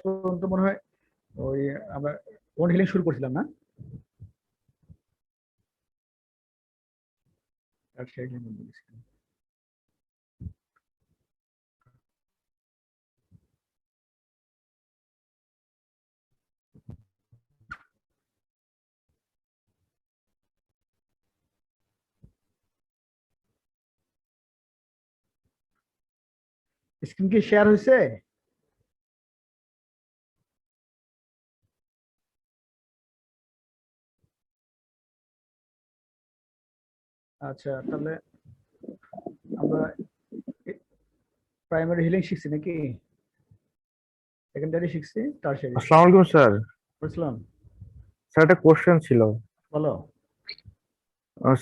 পর্যন্ত মনে হয় ওই আমরা ওয়ান্ড হিলিং শুরু করছিলাম না? স্ক্রিন কি শেয়ার হয়েছে? আচ্ছা, তাহলে আমরা প্রাইমারি হিলিং শিখছি নাকি সেকেন্ডারি শিখছি টারশারি? আসসালামু আলাইকুম স্যার। বুঝলাম। স্যার একটা কোশ্চেন ছিল। বলো।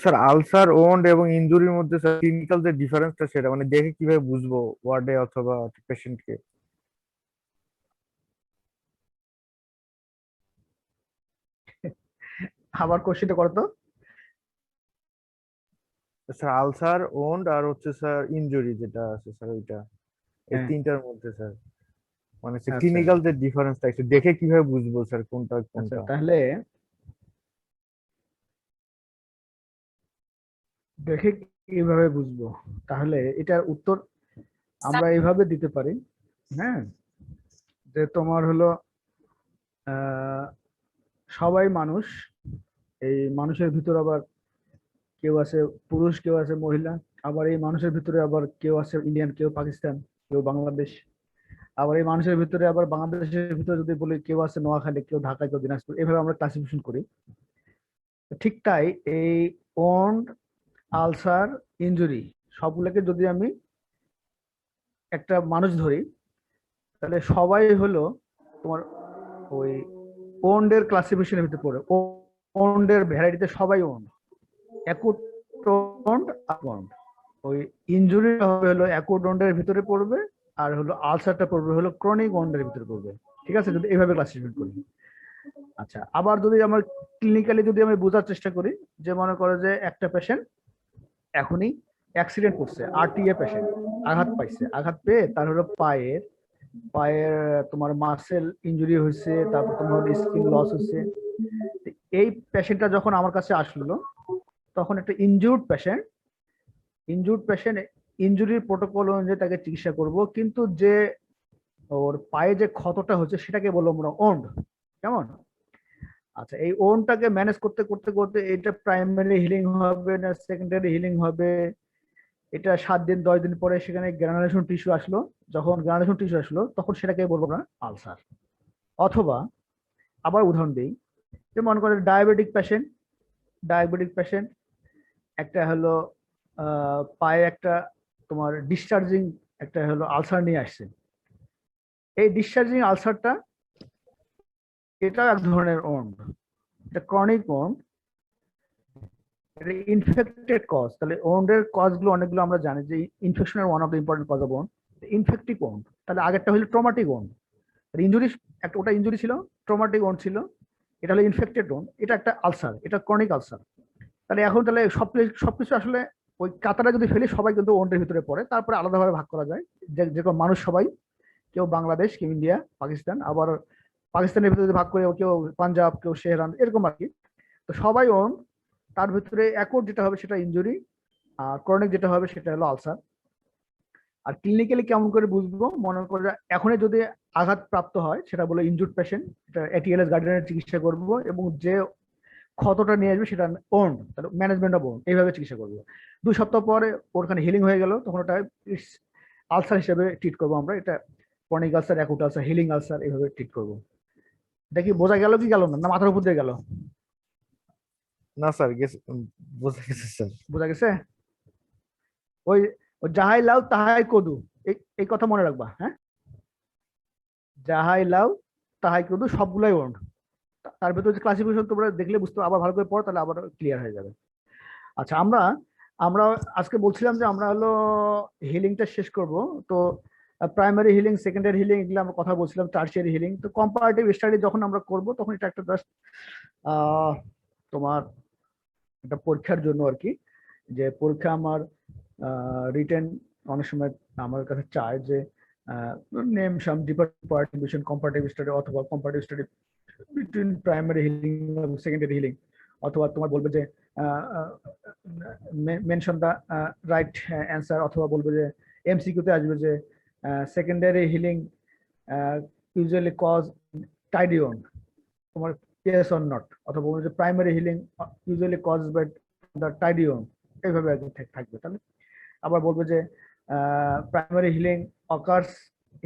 স্যার আলসার ওন্ড এবং ইনজুরির মধ্যে স্যার ক্লিনিক্যাল যে ডিফারেন্সটা সেটা মানে দেখে কিভাবে বুঝবো ওয়ার্ডে অথবা পেশেন্টকে? আবার কোশ্চেনটা করো তো। স্যার আলসার ওন্ড আর হচ্ছে স্যার ইনজুরি যেটা আছে স্যার ওইটা, এই হ্যাঁ। তিনটার মধ্যে স্যার মানে স্যার আচ্ছা ক্লিনিক্যাল যে ডিফারেন্সটা একটু দেখে কিভাবে বুঝবো স্যার কোনটা আচ্ছা, কোনটা? তাহলে দেখে কিভাবে বুঝবো, তাহলে এটার উত্তর আমরা এইভাবে দিতে পারি। হ্যাঁ, যে তোমার হলো আহ সবাই মানুষ, এই মানুষের ভিতর আবার কেউ আছে পুরুষ, কেউ আছে মহিলা, আবার এই মানুষের ভিতরে আবার কেউ আছে ইন্ডিয়ান, কেউ পাকিস্তান, কেউ বাংলাদেশ। আবার এই মানুষের ভিতরে আবার বাংলাদেশের ভিতরে যদি বলি কেউ আছে নোয়াখালী, কেউ ঢাকা, কেউ দিনাজপুর, এভাবে আমরা ক্লাসিফিকেশন করি। ঠিক তাই এই ওন্ড, আলসার, ইনজুরি সবগুলোকে যদি আমি একটা মানুষ ধরি, তাহলে সবাই হলো তোমার ওই ওন্ডের ক্লাসিফিকেশনের ভিতরে পড়ে। ওন্ডের ভ্যারাইটিতে সবাই ওন্ড, অ্যাকুট ওন্ড, ওন্ড। ওই ইনজুরি হবে হলো অ্যাকুট ওন্ডের ভিতরে পড়বে, আর হলো আলসারটা পড়বে হলো ক্রনিক ওন্ডের ভিতরে পড়বে। ঠিক আছে, যদি এইভাবে ক্লাসিফিকেশন করি। আচ্ছা, আবার যদি আমরা ক্লিনিক্যালি যদি আমি বোঝার চেষ্টা করি, যে মনে করো যে একটা পেশেন্ট এখনই অ্যাক্সিডেন্ট করছে, আরটিএ পেশেন্ট, আঘাত পাইছে, আঘাত পেয়ে তার হলো পায়ের পায়ের তোমার মাসেল ইনজুরি হয়েছে, তারপর তোমার স্কিন লস হয়েছে। এই পেশেন্টটা যখন আমার কাছে আসলো, তখন একটা ইনজুর্ড পেশেন্ট ইনজুরির প্রোটোকল অনুযায়ী তাকে চিকিৎসা করব, কিন্তু যে ওর পায়ে যে ক্ষতটা হচ্ছে সেটাকে বলবো আমরা ওন্ড। কেমন? আচ্ছা, এই ওন্ডটাকে ম্যানেজ করতে করতে করতে এটা প্রাইমারি হিলিং হবে না সেকেন্ডারি হিলিং হবে, এটা 7 দিন 10 দিন পরে সেখানে গ্রানুলেশন টিস্যু আসলো, যখন গ্রানুলেশন টিস্যু আসলো তখন সেটাকে বলবো না আলসার। অথবা আবার উদাহরণ দিই, যে মনে করেন ডায়াবেটিক পেশেন্ট একটা হলো পায়ে একটা তোমার ডিসচার্জিং একটা হলো আলসার নিয়ে আসছে। এই ডিসচার্জিং আলসারটা এটাও এক ধরনের ওন্ড, এটা ক্রনিক ওন্ড, এটা ইনফেক্টেড কজ। তাহলে ওন্ডের কজগুলো অনেকগুলো আমরা জানি, যে ইনফেকশনের one of the important cause of wound, infective wound. তাহলে আগেরটা হলো ট্রমাটিক ওন্ড, ইনজুরি, একটা ওটা ইনজুরি ছিল, ট্রমাটিক ওন্ড ছিল, এটা হলো ইনফেক্টেড ওন্ড, এটা একটা আলসার, এটা ক্রনিক আলসার। তাহলে এখন তাহলে সবকিছু আসলে ওই কাতারে যদি ফেলি সবাই কিন্তু ওন্ডের ভিতরে পড়ে, তারপরে আলাদাভাবে ভাগ করা যায়। যেরকম মানুষ সবাই, কেউ বাংলাদেশ, কেউ ইন্ডিয়া, পাকিস্তান, আবার পাকিস্তানের ভিতরে যদি ভাগ করে কেউ পাঞ্জাব, কেউ শেহরান, এরকম আর কি। তো সবাই ওন, তার ভিতরে অ্যাকুট যেটা হবে সেটা ইনজুরি, আর ক্রনিক যেটা হবে সেটা হলো আলসার। আর ক্লিনিক্যালি কেমন করে বুঝবো, মনে করে এখনই যদি আঘাত প্রাপ্ত হয় সেটা বলে ইনজুর্ড পেশেন্ট, এটা এটিএলএস গার্ডিয়ানের চিকিৎসা করবো, এবং যে ক্ষতটা নিয়ে আসবে সেটা ওন, তাহলে ম্যানেজমেন্ট অফ ওন, এইভাবে চিকিৎসা করবো। 2 সপ্তাহ পরে ওখানে হিলিং হয়ে গেল, তখন ওটা আলসার হিসেবে ট্রিট করবো আমরা। এটা chronic ulcer, acute ulcer, healing ulcer, এইভাবে ট্রিট করবো। এটা কি বোঝা গেল কি গেল না, না মাথার উপর দিয়ে গেল? না স্যার গেছে, বোঝা গেছে স্যার। বোঝা গেছে? ওই ওই যাহাই লাউ তাহাই কদু, এই এই কথা মনে রাখবা। হ্যাঁ, যাহাই লাউ তাহাই কদু সবগুলাই ওন্ড। তার ভেতরে যে ক্লাসিফিকেশন তোমরা দেখলে বুঝতে, আবার ভালো করে পড়ো, তাহলে আবার ক্লিয়ার হয়ে যাবে। আচ্ছা, আমরা আমরা আজকে বলছিলাম যে আমরা হলো হিলিংটা শেষ করব। তো প্রাইমারি হিলিং, সেকেন্ডারি হিলিং, এগুলো আমরা কথা বলছিলাম, টার্সিয়ারি হিলিং। তো কম্পারেটিভ স্টাডি যখন আমরা করব তখন এটা একটা জাস্ট তোমার একটা পরীক্ষার জন্য আর কি, যে পরীক্ষা আমার রিটেন অনেক সময় আমার কাছে চায় যে name some deeper partition comparative study অথবা comparative study between primary healing এবং সেকেন্ডারি হিলিং, অথবা তোমার বলবে যে মেনশন দা রাইট অ্যান্সার, অথবা বলবে যে এমসিকিউতে আসবে যে সেকেন্ডারি হিলিং ইউজুয়ালি কজ টাইডিওন, তোমার ইয়েস অর নট, অথবা বলবে যে primary healing usually cause by the টাইডিওন, এইভাবে থাকবে। তাহলে আবার বলবে যে primary healing occurs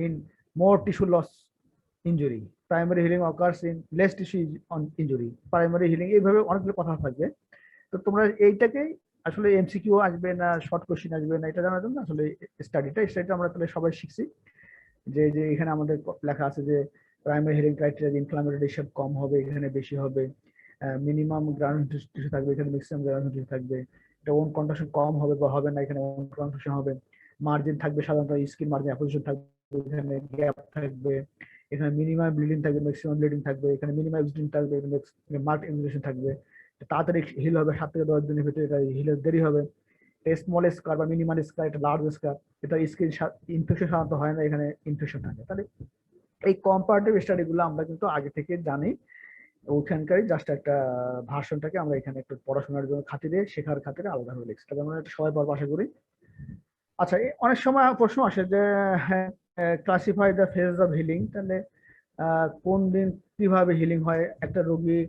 in more tissue loss injury, primary healing occurs in less tissue injury, primary healing, এইভাবে অনেকগুলো কথা থাকবে। তো তোমরা এইটাকেই আসলে এমসিকিউ আসবে না শর্ট কোশ্চেন আসবে না এটা জানার জন্য আসলে স্টাডিটা আমরা তাহলে সবাই শিখছি, যে যে এখানে আমাদের লেখা আছে যে primary healing criteria inflammatory disorder কম হবে, এখানে বেশি হবে, মিনিমাম গ্রাউন্ড টিস্যু থাকবে, এখানে ম্যাক্সিমাম গ্রাউন্ড টিস্যু থাকবে, এটা ওন কন্ট্রাকশন কম হবে বা হবে না, এখানে ওন কন্ট্রাকশন হবে, মার্জিন থাকবে সাধারণত স্কিন মার্জিন অ্যাপোজিশন থাকবে, এখানে গ্যাপ থাকবে, এখানে মিনিমাম ব্লিডিং থাকবে, ম্যাক্সিমাম ব্লিডিং থাকবে, এখানে মিনিমাম ব্লিডিং থাকবে, এখানে মার্ক ইনজেকশন থাকবে, তাড়াতাড়ি হিল হবে 7 থেকে 10 দিনের ভিতরে, এটা হিলের দেরি হবে, স্মল স্কার বা মিনিমাল স্কার, এটা লার্জ স্কার, এটা স্কিন ইনফেকশন সাধারণত হয় না, এখানে ইনফেকশন থাকে। তাহলে এই কম্পারেটিভ স্টাডি গুলো আমরা কিন্তু আগে থেকে জানি, ওখানকারই জাস্ট একটা ভার্সনটাকে আমরা এখানে একটু পড়াশোনার জন্য খাতিরে শেখার খাতিরে আলাদাভাবে লিখছি, তাহলে আমরা এটা সবাই পারবো আশা করি। আচ্ছা, অনেক সময় প্রশ্ন আসে যে classify the phase of healing, তাহলে কোন দিন কিভাবে হিলিং হয়, একটা রোগী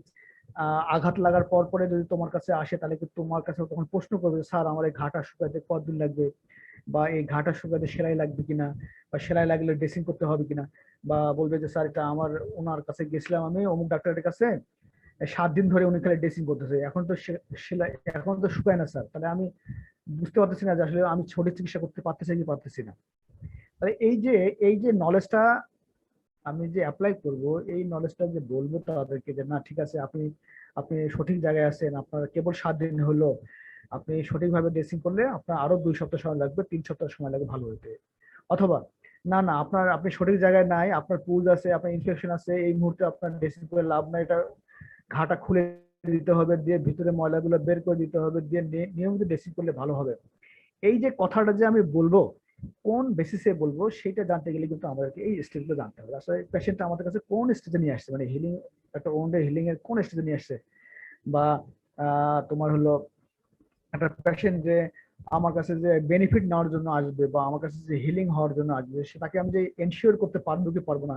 আঘাত লাগার পর পরে যদি তোমার কাছে আসে তাহলে কি তোমার কাছে তখন প্রশ্ন করবে স্যার আমার এই ঘাটা শুকাতে কতদিন লাগবে, বা এই ঘাটা শুকাতে সেলাই লাগবে কিনা, বা সেলাই লাগলে ড্রেসিং করতে হবে কিনা, বা বলবে যে স্যার এটা আমার ওনার কাছে গেছিলাম আমি অমুক ডাক্তারের কাছে 7 দিন ধরে উনি খালি ড্রেসিং করতেছে, এখন তো সেলাই এখন তো শুকায় না স্যার, তাহলে আমি বুঝতে পারতেছি না যে আসলে আমি সঠিক চিকিৎসা করতে পারতেছি কি পারতেছি না। তাহলে এই যে নলেজটা আমি যে অ্যাপ্লাই করব, এই নলেজটা যে বলবো তাদেরকে যে না ঠিক আছে, আপনি আপনি সঠিক জায়গায় আছেন, আপনার কেবল 7 দিন হলো, আপনি সঠিকভাবে ড্রেসিং করলে আপনার আরো 2 সপ্তাহ সময় লাগবে, 3 সপ্তাহ সময় লাগবে ভালো হতে। অথবা না না আপনি সঠিক জায়গায় নাই, আপনার পুজ আছে, আপনার ইনফেকশন আছে, এই মুহূর্তে আপনার ড্রেসিং করে লাভ নাই, এটা ঘাটা খুলে দিতে হবে, দিয়ে ভিতরে ময়লাগুলো বের করে দিতে হবে, দিয়ে নিয়মিত ড্রেসিং করলে ভালো হবে। এই যে কথাটা যে আমি বলবো কোন বেসিসে বলবো সেটা জানতে গেলে কিন্তু আমাদেরকে এই স্টেজগুলো জানতে হবে, আসলে পেশেন্টটা আমাদের কাছে কোন স্টেজে নিয়ে আসছে, মানে হিলিং একটা ওন্ডের হিলিং এর কোন স্টেজে নিয়ে আসছে, বা তোমার হলো একটা পেশেন্ট যে আমার কাছে যে বেনিফিট নেওয়ার জন্য আসবে বা আমার কাছে যে হিলিং হওয়ার জন্য আসবে, সেটাকে আমি যে এনশিওর করতে পারবো কি পারবো না,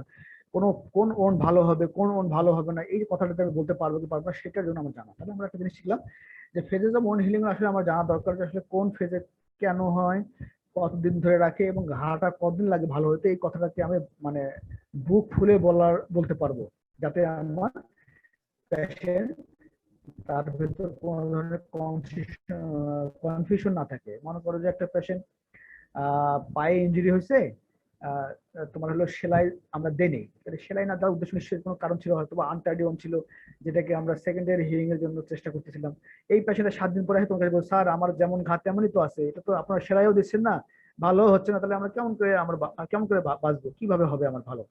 কোন ওন ভালো হবে কোন ওন ভালো হবে না, এই কথাটাতে আমি বলতে পারবো কি পারবো না, সেটার জন্য আমার জানা। তাহলে আমরা একটা জিনিস শিখলাম যে ফেজেস অফ ওন হিলিং আসলে আমার জানা দরকার যে আসলে কোন ফেজে কেন হয়, কতদিন ধরে রাখে এবং ঘাটা কতদিন লাগে ভালো হতে, এই কথাটাকে আমি মানে বুক ফুলে বলতে পারবো, যাতে আমার পেশেন্ট তার ভেতর কোনো ধরনের কনফিউশন না থাকে। মনে করো যে একটা পেশেন্ট পায়ে ইঞ্জুরি হয়েছে, আহ, তোমার হলো সেলাই আমরা দেইনি, সেলাই না দেওয়ার উদ্দেশ্য নিশ্চয়ই কোনো কারণ ছিল, হয়তো বা আনটাইডি ওন ছিল, যেটাকে আমরা সেকেন্ডারি হিলিং এর জন্য চেষ্টা করতেছিলাম। এই পেশেন্টের 7 দিন পরে তোমার কাছে বলছে স্যার আমার যেমন ঘাত তেমনই তো আছে, এটা তো আপনারা সেলাইও দিচ্ছেন না, ভালো হচ্ছে না, তাহলে আমরা কেমন করে বাঁচবো, কিভাবে হবে আমার ভালো,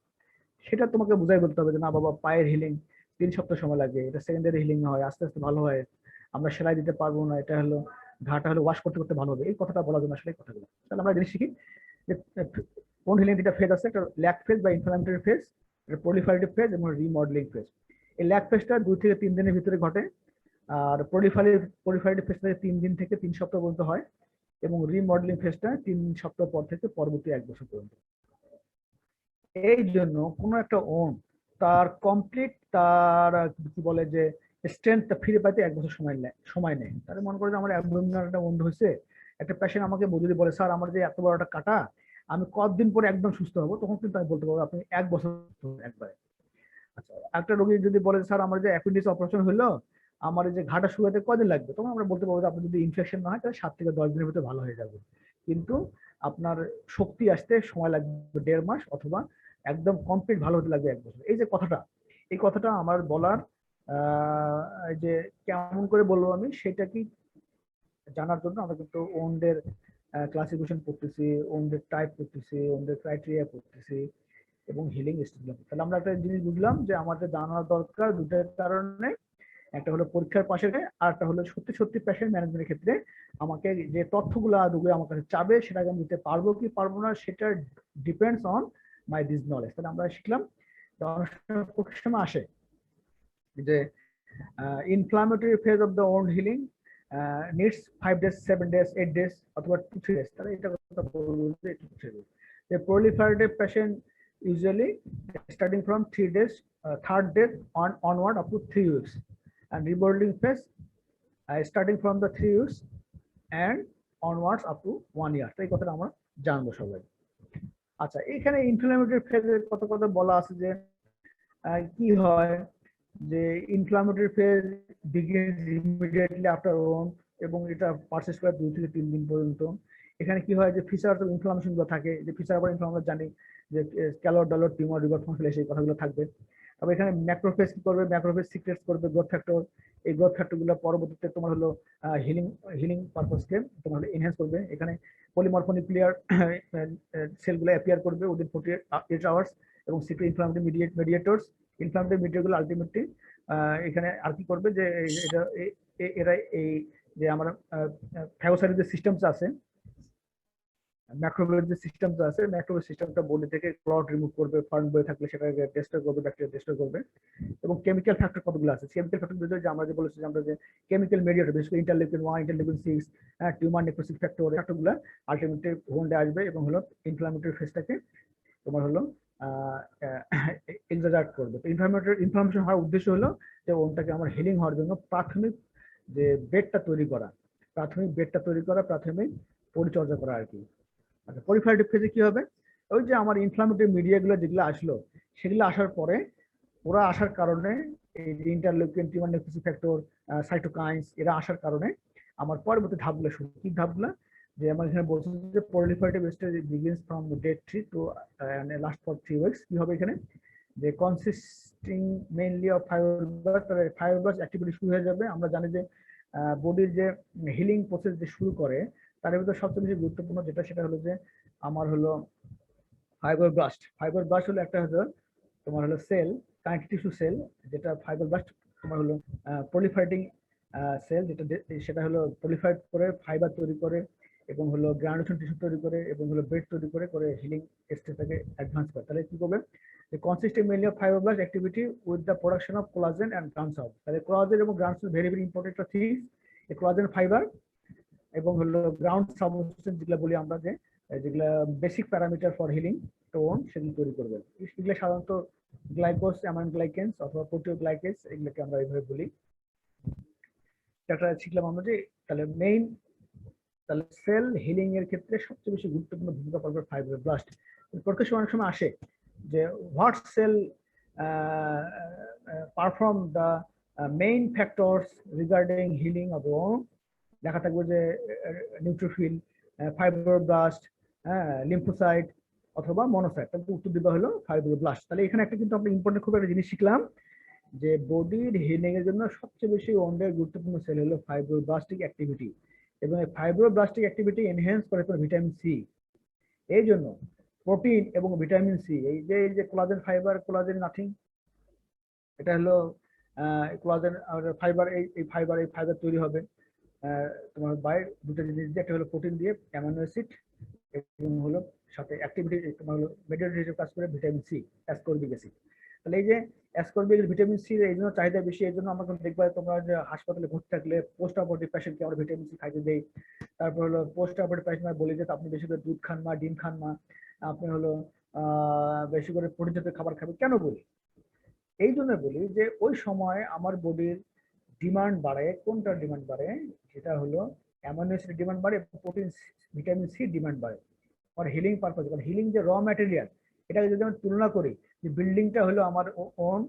সেটা তোমাকে বুঝাই বলতে হবে যে না বাবা পায়ের হিলিং 3 সপ্তাহ সময় লাগে, এটা সেকেন্ডারি হিলিং হয়, আস্তে আস্তে ভালো হয়, আমরা সেলাই দিতে পারবো না, এটা হলো ঘাটা হলো ওয়াশ করতে করতে ভালো হবে, এই কথাটা বলার জন্য আসলে এই কথাগুলো। তাহলে আমরা জিনিস শিখি যে কোন হিলিং দুটা ফেজ আছে, একটা ল্যাক ফেজ বা ইনফ্লামেটরি ফেজ, একটা প্রলিফারেটিভ ফেজ এবং রিমডেলিং ফেজ। এই ল্যাক ফেজটা 2 থেকে 3 দিনের ভিতরে ঘটে, আর প্রলিফারেটিভ ফেজ থেকে 3 দিন থেকে 3 সপ্তাহ পর্যন্ত হয়, এবং রিমডেলিং ফেজটা 3 সপ্তাহ পর থেকে পরবর্তী 1 বছর পর্যন্ত। এই জন্য কোনো একটা ওন তার কমপ্লিট তার কি বলে যে স্ট্রেংথটা ফিরে পাইতে 1 বছর সময় নেয়। তাহলে মনে করো যে আমার অ্যাবডোমিনাল একটা ওন্ড হয়েছে, একটা পেশেন্ট আমাকে যদি বলে স্যার আমার যে এত বড় একটা কাটা আমি কতদিন পরে একদম সুস্থ হবো, তখন কিন্তু আমি বলতে পারবো আপনি 1 বছর একবারে। আচ্ছা, একটা রোগী যদি বলে স্যার আমার যে অ্যাপেন্ডিক্স অপারেশন হলো আমার এই যে ঘাটা শুকাতে কদিন লাগবে, তখন আমরা বলতে পারবো যে আপনি যদি ইনফেকশন না হয় তাহলে 7 থেকে 10 দিনের ভিতরে ভালো হয়ে যাবে, কিন্তু আপনার শক্তি আসতে সময় লাগবে 1.5 মাস, অথবা একদম কমপ্লিট ভালো হতে লাগবে 1 বছর। এই যে কথাটা, এই কথাটা আমার বলার এই যে কেমন করে বলবো আমি সেটা কি জানার জন্য আমরা কিন্তু ওন্ডের ক্লাসিফিকেশন করতেছি, ওন্ডের টাইপ করতেছি, ওন্ডের ক্রাইটেরিয়া করতেছি এবং হিলিং স্টেজ। তাহলে আমরা একটা জিনিস বুঝলাম যে আমাদের জানা দরকার দুটার কারণে, একটা হলো পরীক্ষার পাশে, আর একটা হলো সত্যি সত্যি পেশেন্ট ম্যানেজমেন্টের ক্ষেত্রে আমাকে যে তথ্যগুলো রোগী আমার কাছে চাবে সেটাকে আমি দিতে পারবো কি পারবো না, সেটা depends on my this knowledge. তাহলে আমরা শিখলাম অনেক সময় আসে যে inflammatory phase of the owned healing needs 5 days 7 days 8 days অথবা 2-3 days। তাহলে এটা কথা বলবো যে 2-3 days। The proliferative patient usually starting from 3 days, third day onward up to 3 weeks, and rebuilding phase starting from the 3 weeks and onwards up to 1 year। এই কথাটা আমরা জানবো সবাই। আচ্ছা, এখানে ইনফ্লামেটরি ফেজের কথা বলা আছে যে কি হয় যে inflammatory phase begins immediately after wound, এবং এটা পারসিস্ট করে 2 থেকে 3 দিন পর্যন্ত। এখানে কি হয় যে ফিচার অফ ইনফ্লামেশন গুলো থাকে, যে ফিচার অফ ইনফ্লামেশন আমরা জানি যে ক্যালোর ডলর টিউমার রিভার ফসলে সেই কথাগুলো থাকবে। তবে এখানে ম্যাক্রোফেজ কি করবে, ম্যাক্রোফেজ সিক্রেটস করবে গ্রোথ ফ্যাক্টর। এই গ্রোথ ফ্যাক্টর গুলো পরবর্তীতে তোমার হলো হিলিং পারপাসকে তোমার হলো এনহ্যান্স করবে। এখানে পলিমরফোনিউক্লিয়ার সেলগুলো অ্যাপিয়ার করবে উইদিন 48 আওয়ার্স, এবং সিক্রেট ইনফ্লামেটরি মিডিয়েটরস ইনফ্লামেটরি মিডিয়েটরগুলো আলটিমেটলি এখানে আর কি করবে যে এটা এরা এই যে আমরা ফ্যাগোসাইটিক যে সিস্টেমস আছে, ম্যাক্রোভেজ যে সিস্টেমস আছে, ম্যাক্রোভেজ সিস্টেমটা বডি থেকে ক্লট রিমুভ করবে, ফার্ন বয়ে থাকলে সেটাকে টেস্ট করবে, ব্যাকটেরিয়া টেস্ট করবে। এবং কেমিক্যাল ফ্যাক্টর কতগুলো আছে, কেমিক্যাল ফ্যাক্টর যে আমরা যে বলেছি যে আমরা যে কেমিক্যাল মিডিয়েটর বিশেষ করে ইন্টারলিউকিন 1 ইন্টারলিউকিন 6 টিউমার নেক্রোসিস ফ্যাক্টরগুলো আলটিমেটলি হোন্ডে আসবে এবং হলো ইনফ্লামেটরি ফেজটাকে তোমার হলো এক্সাজার্ট করবে। তো ইনফ্লামেশন হওয়ার উদ্দেশ্য হলো যে ওনটাকে আমার হিলিং হওয়ার জন্য প্রাথমিক যে বেডটা তৈরি করা, প্রাথমিক পরিচর্যা করা আর কি। আচ্ছা, পরিফারেটিভ ফেজে কি হবে, ওই যে আমার ইনফ্লামেটরি মিডিয়াগুলো যেগুলো আসলো সেগুলো আসার পরে ওরা আসার কারণে এই interleukin tumour necrosis factor cytokines এরা আসার কারণে আমার পরবর্তী ধাপগুলো শুরু। কি ধাপগুলো, যে আমার এখানে বলছে যে proliferative stage begins from day 3 to last for 3 weeks। কি হবে এখানে যে consisting mainly of fibroblast activity শুরু হয়ে যাবে। আমরা জানি যে বডির যে হিলিং প্রসেস যে শুরু করে তার ভিতরে সবচেয়ে বেশি গুরুত্বপূর্ণ যেটা সেটা হলো যে আমার হলো ফাইব্রোব্লাস্ট হলো একটা হলো তোমার হলো সেল, কানেক্টিভ টিস্যু সেল, যেটা ফাইব্রোব্লাস্ট তোমার হলো প্রলিফারেটিং সেল, যেটা সেটা হলো প্রলিফারেট করে ফাইবার তৈরি করে এবং হলো গ্রানুলেশন টিস্যু তৈরি করে এবং হলো বেড তৈরি করে হিলিং স্টেজটাকে অ্যাডভান্স করে। তাহলে কি করবে, the consistent mainly of fibroblast activity with the production of collagen and grams of। তাহলে কোলাজেন এবং গ্রামস ভেরি ভেরি ইম্পর্টেন্ট একটা থিংস। এই কোলাজেন ফাইবার এবং হলো গ্রাউন্ড সাবস্টেন্স যেগুলো বলি আমরা যে যেগুলো basic parameter for healing tone সেগুলো তৈরি করবে। এগুলো সাধারণত গ্লাইকোজ, অ্যামাইনো গ্লাইকেন্স অথবা প্রোটিওগ্লাইকেজ এগুলোকে আমরা এইভাবে বলি। এটা শিখলাম আমরা যে তাহলে তাহলে সেল হিলিং এর ক্ষেত্রে সবচেয়ে বেশি গুরুত্বপূর্ণ ভূমিকা পালন করে ফাইব্রোব্লাস্ট। পরীক্ষার অনেক সময় আসে যে what cell perform the main factors regarding healing of wound. লেখা থাকবে যে নিউট্রোফিল, ফাইব্রোব্লাস্ট, লিম্ফোসাইট অথবা মনোসাইট। তাহলে উত্তর দিবা হলো ফাইব্রোব্লাস্ট। তাহলে এখানে একটা কিন্তু আমরা ইম্পর্টেন্ট খুব একটা জিনিস শিখলাম যে বডির হিলিং এর জন্য সবচেয়ে বেশি ওন্ডের গুরুত্বপূর্ণ সেল হলো ফাইব্রোব্লাস্টিক অ্যাক্টিভিটি, এবং এই ফাইব্রোব্লাস্টিক অ্যাক্টিভিটি এনহ্যান্স করে ভিটামিন সি। এই জন্য প্রোটিন এবং ভিটামিন সি, এই যে কোলাজেন ফাইবার, কোলাজেন নাথিং, এটা হলো কোলাজেন ফাইবার, এই ফাইবার তৈরি হবে তোমার বাইরে দুটো জিনিস দিয়ে, একটা হলো প্রোটিন দিয়ে অ্যামাইনো অ্যাসিড এবং হলো সাথে অ্যাক্টিভিটি তোমার হলো মেডিয়েটর হিসেবে কাজ করে ভিটামিন সি, অ্যাসকর্বিক অ্যাসিড। তাহলে এই যে অ্যাসকর্বিক ভিটামিন সি এই জন্য চাহিদা বেশি। এই জন্য আমরা দেখবা তোমরা যে হাসপাতালে ভর্তি থাকলে পোস্ট অপারেটিভ পেশেন্টকে আমরা ভিটামিন সি খাইতে দেই। তারপর হলো পোস্ট অপারেটিভ পেশেন্ট বলি যে আপনি বেশি করে দুধ খান না, ডিম খান না, আপনি হলো বেশি করে প্রোটিন জাতীয় খাবার খাবেন। কেন বলি, এই জন্য বলি যে ওই সময় আমার বডির ডিমান্ড বাড়ে। কোনটা ডিমান্ড বাড়ে, সেটা হলো অ্যামাইনো অ্যাসিড ডিমান্ড বাড়ে, প্রোটিন ভিটামিন সি ডিমান্ড বাড়ে আর হিলিং পারপাস। কারণ হিলিং যে র ম্যাটেরিয়াল, এটাকে যদি আমরা তুলনা করি যে বিল্ডিংটা হলো আমার ওন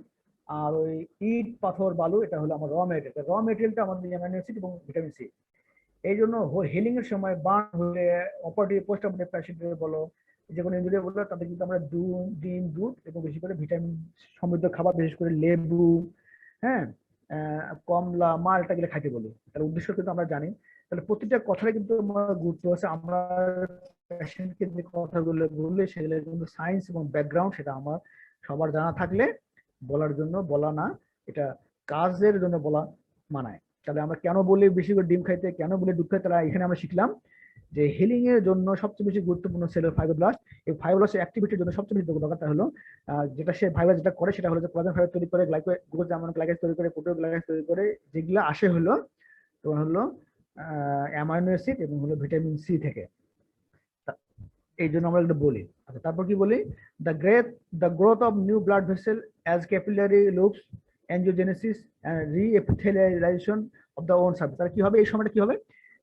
আর ওই ইট পাথর বালু এটা হলো আমার র মেটেরিয়ালটা আমাদের অ্যামাইনো অ্যাসিড এবং ভিটামিন সি। এই জন্য হিলিং এর সময় বার্ন হলে অপারেটিভ পোস্ট অপারেটিভ পেশেন্টের বলো যে কোনো ইঞ্জুরি বললো তাদের কিন্তু আমরা ডিম, দুধ এবং বেশি করে ভিটামিন সমৃদ্ধ খাবার, বিশেষ করে লেবু, হ্যাঁ, কমলা, মালটা গেলে খাইতে বলি। তার উদ্দেশ্য কিন্তু আমরা জানি। তাহলে প্রতিটা কথাটা কিন্তু আমার গুরুত্ব আছে। আমরা পেশেন্টকে যে কথাগুলো বললে সেগুলো কিন্তু সায়েন্স এবং ব্যাকগ্রাউন্ড সেটা আমার সবার জানা থাকলে বলার জন্য বলা না, এটা কাজের জন্য বলা মানায়। তাহলে আমরা কেন বলি বেশি করে ডিম খাইতে, কেন বলি দুধ খাইতে, তাহলে এখানে আমরা শিখলাম যে হিলিং এর জন্য সবচেয়ে বেশি গুরুত্বপূর্ণ সেল ফাইব্রোব্লাস্ট। এই ফাইব্রোব্লাস্টের অ্যাক্টিভিটির জন্য সবচেয়ে বেশি দরকার হলো যেটা সে ফাইবার যেটা করে সেটা হলো যে কোলাজেন ফাইবার তৈরি করে, গ্লুকোজ যেমন গ্লাইকেজ তৈরি করে, প্রোটিন গ্লাইকেজ তৈরি করে, যেগুলো আসে হলো তোমার হলো অ্যামাইনো অ্যাসিড এবং হলো ভিটামিন সি থেকে। এই জন্য আমরা এটা বলি। আচ্ছা, তারপর কি বলি, the growth of new blood vessel as capillary loops, angiogenesis and reepithelialisation of the wound surface. তাহলে কি হবে, এই সময়টা কি হবে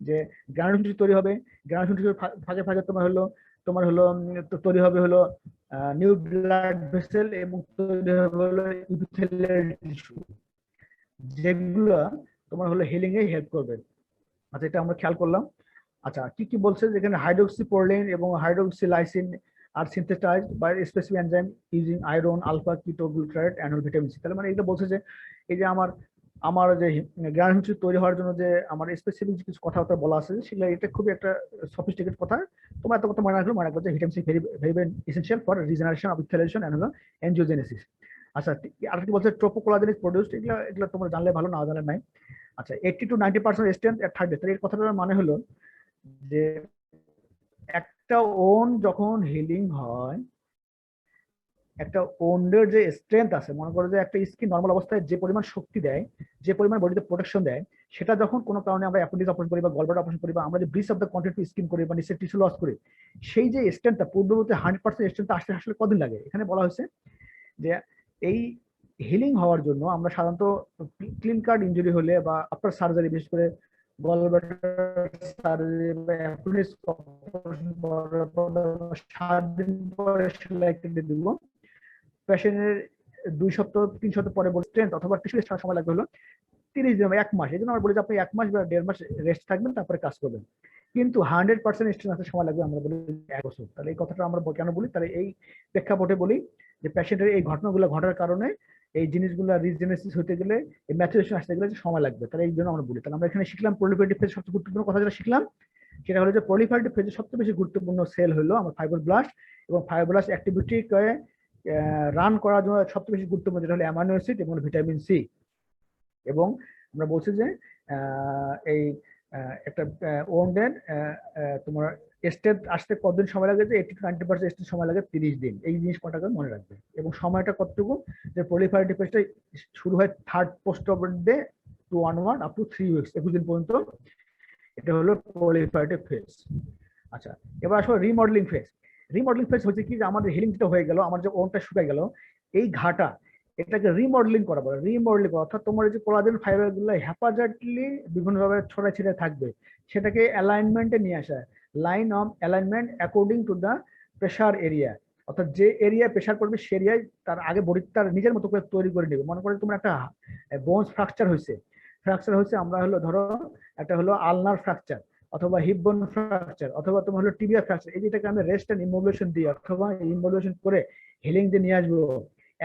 যে গ্রানুলার টিস্যু তৈরি হবে, গ্রানুলার টিস্যুর ফাঁকে ফাঁকে তোমার হলো তৈরি হবে হলো নিউ ব্লাড ভেসেল এবং তৈরি হবে হলো ইপিথেলিয়ারি টিস্যু, যেগুলো তোমার হলো হিলিং এ হেল্প করবে। আচ্ছা, এটা আমরা খেয়াল করলাম। আচ্ছা, কি কি বলছে, যেখানে হাইড্রোক্সিপ্রোলিন এবং hydroxylysine are synthesised by specific enzyme using iron, alpha ketoglutarate and vitamin C. তাহলে মানে এটা বলছে যে এই যে আমার যে গ্রানুলার তৈরি হওয়ার জন্য যে আমার স্পেসিফিক কিছু কথাবার্তা বলা আছে, সেগুলো এটা খুবই একটা সফিস্টিকেটেড কথা। তোমরা এত কথা মনে রাখবে যে vitamin C very very essential for regeneration of epithelisation and হলো এনজিওজেনেসিস। আচ্ছা, আর কি বলছে, ট্রোপোকোলাজেন ইজ প্রোডিউসড। এগুলো তোমরা জানলে ভালো, না জানলে নাই। আচ্ছা, 80 to 90% স্ট্রেংথ এট 30 ডেজ। তাহলে এই কথাটার মানে হলো যে একটা ওন যখন হিলিং হয়, একটা ওন্ডের যে স্ট্রেংথ আছে, মনে করো যে একটা স্কিন নর্মাল অবস্থায় যে পরিমাণ শক্তি দেয়, যে পরিমাণ বডিতে প্রোটেকশন দেয়, সেটা যখন কোনো কারণে আমরা অ্যাপেন্ডিক্স অপারেশন করি বা গলব্লাডার অপারেশন করি বা আমরা যে bridge of the content skin করি বা নিচের টিস্যু লস করি, সেই যে স্ট্রেংথটা পূর্ববর্তী 100% স্ট্রেংথ আসতে আসলে কদিন লাগে। এখানে বলা হয়েছে যে এই হিলিং হওয়ার জন্য আমরা সাধারণত ক্লিন কার্ড ইনজুরি হলে বা আফটার সার্জারি, বিশেষ করে গলব্লাডার সার্জারি বা অ্যাপেন্ডিক্স অপারেশন করার পর 7 দিন পরে সেলাই কেটে দিব, পেশেন্টের 2 সপ্তাহ 3 সপ্তাহ পরে বলে স্ট্রেংথ অথবা টিস্যু সময় লাগবে হলো 30 দিন বা 1 মাস। এই জন্য আমরা বলি যে আপনি 1 মাস বা 1.5 মাস রেস্ট থাকবেন, তারপরে কাজ করবেন। কিন্তু 100% স্ট্রেংথ আসতে সময় লাগবে, আমরা বলি 1 বছর। তাহলে এই কথাটা আমরা কেন বলি, তাহলে এই প্রেক্ষাপটে বলি যে পেশেন্টের এই ঘটনাগুলো ঘটার কারণে এই জিনিসগুলো রিজেনারেশন হতে গেলে, এই ম্যাচুরেশন আসতে গেলে সময় লাগবে। তাহলে এই জন্য আমরা বলি। তাহলে আমরা এখানে শিখলাম প্রলিফারেটিভ ফেজ সবচেয়ে গুরুত্বপূর্ণ কথা যেটা শিখলাম সেটা হলো যে প্রলিফারেটিভ ফেজে সবচেয়ে বেশি গুরুত্বপূর্ণ সেল হলো আমার ফাইব্রোব্লাস্ট, এবং ফাইব্রোব্লাস্ট অ্যাক্টিভিটিকে রান করার জন্য সবচেয়ে বেশি গুরুত্বপূর্ণ যেটা হলো অ্যামাইনো অ্যাসিড এবং ভিটামিন সি। এবং আমরা বলছি যে এই একটা ওন্ডের তোমার স্টেট আসতে কতদিন সময় লাগে, যে 80 to 90% স্টেট সময় লাগে 30 দিন। এই জিনিস কটাকে মনে রাখবে। এবং সময়টা কতটুকু, যে প্রলিফারেটিভ ফেজটা শুরু হয় 3rd post operative day to onward up to 3 weeks, 21 দিন পর্যন্ত। এটা হলো প্রলিফারেটিভ ফেজ। আচ্ছা, এবার আসলে রিমডেলিং ফেজ। রিমডেলিং ফেজ হচ্ছে কি, যে আমাদের হিলিং যেটা হয়ে গেল, আমার যে ওনটা শুকিয়ে গেল, এই ঘাটা, এটাকে রিমডেলিং করা বলে। রিমডেলিং করা অর্থাৎ তোমার যে কোলাজেন ফাইবার গুলো হ্যাপাজাইটলি বিভিন্নভাবে ছড়াই ছিটে থাকবে, সেটাকে অ্যালাইনমেন্টে নিয়ে আসা, line of alignment according to the pressure area. অর্থাৎ যে এরিয়া প্রেশার পড়বে সেই এরিয়ায় তার আগে বডি তার নিজের মতো করে তৈরি করে নেবে। মনে করো তোমার একটা বোনস ফ্র্যাকচার হয়েছে, আমরা হলো ধরো একটা হলো আলনার ফ্র্যাকচার অথবা হিপ বোন ফ্র্যাকচার অথবা তোমার হলো টিবিয়া ফ্র্যাকচার। এই যেটাকে আমি রেস্ট এন্ড ইমোবিলেশন দিই অথবা ইমোবিলেশন করে হিলিং দিয়ে নিয়ে আসবো।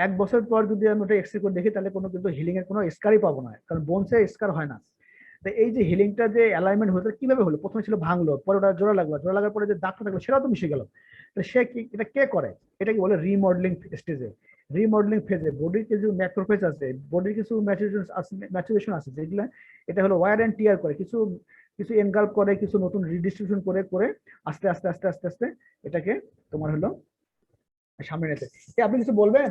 1 বছর পর যদি আমি ওটা এক্সরে করে দেখি, তাহলে কোনো কিন্তু হিলিং এর কোনো স্কারই পাবো না, কারণ বোনসে স্কার হয় না। তো এই যে হিলিংটা যে অ্যালাইনমেন্ট হতো কিভাবে হলো, প্রথমে ছিল ভাঙলো, পরে ওটা জোড়া লাগলো, জোড়া লাগার পরে যে দাগটা থাকলো সেটাও তো মিশে গেল। তো সে কি, এটা কে করে, এটাকে বলে রিমডেলিং স্টেজে। রিমডেলিং ফেজে বডির কিছু ম্যাক্রোফেজ আছে, বডির কিছু ম্যাচুরেশন আছে, যেগুলো এটা হলো ওয়ার এন্ড টিয়ার করে, কিছু কিছু এনগাল্প করে, কিছু নতুন রিডিস্ট্রিবিউশন করে করে আস্তে আস্তে আস্তে আস্তে আস্তে এটাকে তোমার হলো সামনে নিতে। আপনি কিছু বলবেন?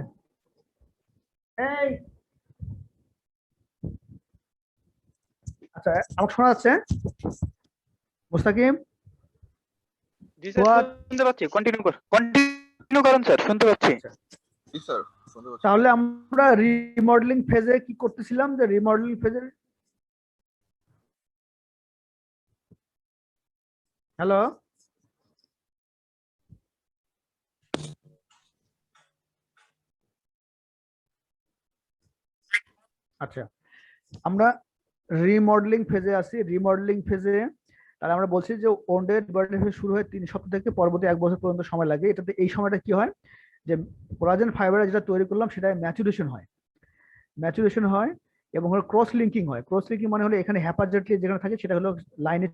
এই আচ্ছা, আমাকে শোনা যাচ্ছে মুস্তাকিম? জি স্যার, শুনতে পাচ্ছি। কন্টিনিউ করুন স্যার, শুনতে পাচ্ছি। জি স্যার, শুনতে পাচ্ছি। তাহলে আমরা রিমডেলিং ফেজে কি করতেছিলাম, যে রিমডেলিং ফেজে, হ্যালো, আচ্ছা, আমরা রিমডেলিং ফেজে আছি। রিমডেলিং ফেজে তাহলে আমরা বলছি যে ওন্ডের বার্থডে ফেজ শুরু হয় 3 সপ্তাহ থেকে পরবর্তী 1 বছর পর্যন্ত সময় লাগে। এটাতে এই সময়টা কি হয়, যে কোলাজেন ফাইবার যেটা তৈরি করলাম সেটা ম্যাচুরেশন হয় এবং হলো ক্রস লিঙ্কিং হয়। ক্রস লিঙ্কিং মানে হলো এখানে হ্যাপাজাইটলি যেখানে থাকে সেটা হলো লাইনে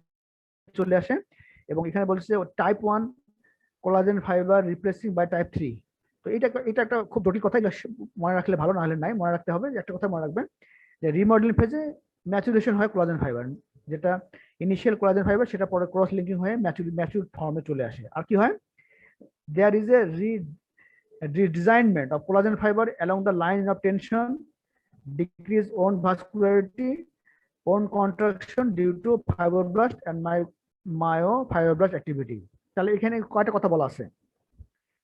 চলে আসে। এবং এখানে বলছে type 1 collagen fiber replacing by type 3। তো এটা একটা খুব জটিল কথা, মনে রাখলে ভালো, না হলে নাই, মনে রাখতে হবে। একটা কথা মনে রাখবেন যে রিমডেলিং ফেজে ম্যাচুরেশন হয় কোলাজেন ফাইবার, যেটা ইনিশিয়াল কোলাজেন ফাইবার সেটা পরে ক্রস লিঙ্কিং হয়ে ম্যাচুর ফর্মে চলে আসে। আর কি হয়, there is a redesignment of collagen fiber along the line of tension, decrease on vascularity, on contraction due to fibroblast and myofibroblast activity। তাহলে এখানে কয়টা কথা বলা আছে।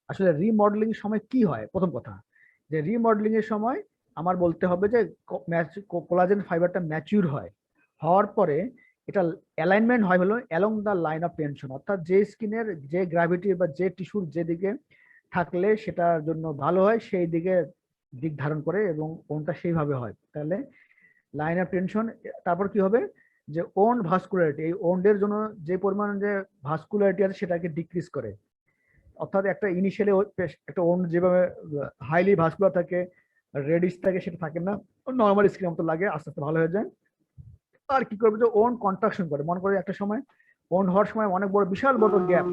আসলে রিমডেলিং এর সময় কি হয়, প্রথম কথা যে রিমডেলিং এর সময় আমার বলতে হবে যে কোলাজেন ফাইবারটা ম্যাচিউর হয়, হওয়ার পরে এটা অ্যালাইনমেন্ট হয় হলো along the line of tension, অর্থাৎ যে স্কিনের যে গ্র্যাভিটি বা যে টিস্যুর যেদিকে থাকলে সেটার জন্য ভালো হয় সেই দিকে দিক ধারণ করে এবং কোনটা সেইভাবে হয়। তাহলে লাইন অফ টেনশন, তারপর কি হবে যে ওন ভাস্কুলারিটি, এই ওন্ডের জন্য যে পরিমাণ যে ভাস্কুলারিটি আছে সেটাকে ডিক্রিজ করে, অর্থাৎ একটা ইনিশিয়ালি একটা ওন্ড যেভাবে হাইলি ভাস্কুলার থাকে, রেডিশ থাকে, সেটা থাকে না, নর্মাল স্কিনের মতো লাগে, আস্তে আস্তে ভালো হয়ে যায়। আর কি করবে যে ওন কন্ট্রাকশন করে, মনে করে একটা সময় ওন হওয়ার সময় অনেক বড় বিশাল বড় গ্যাপ,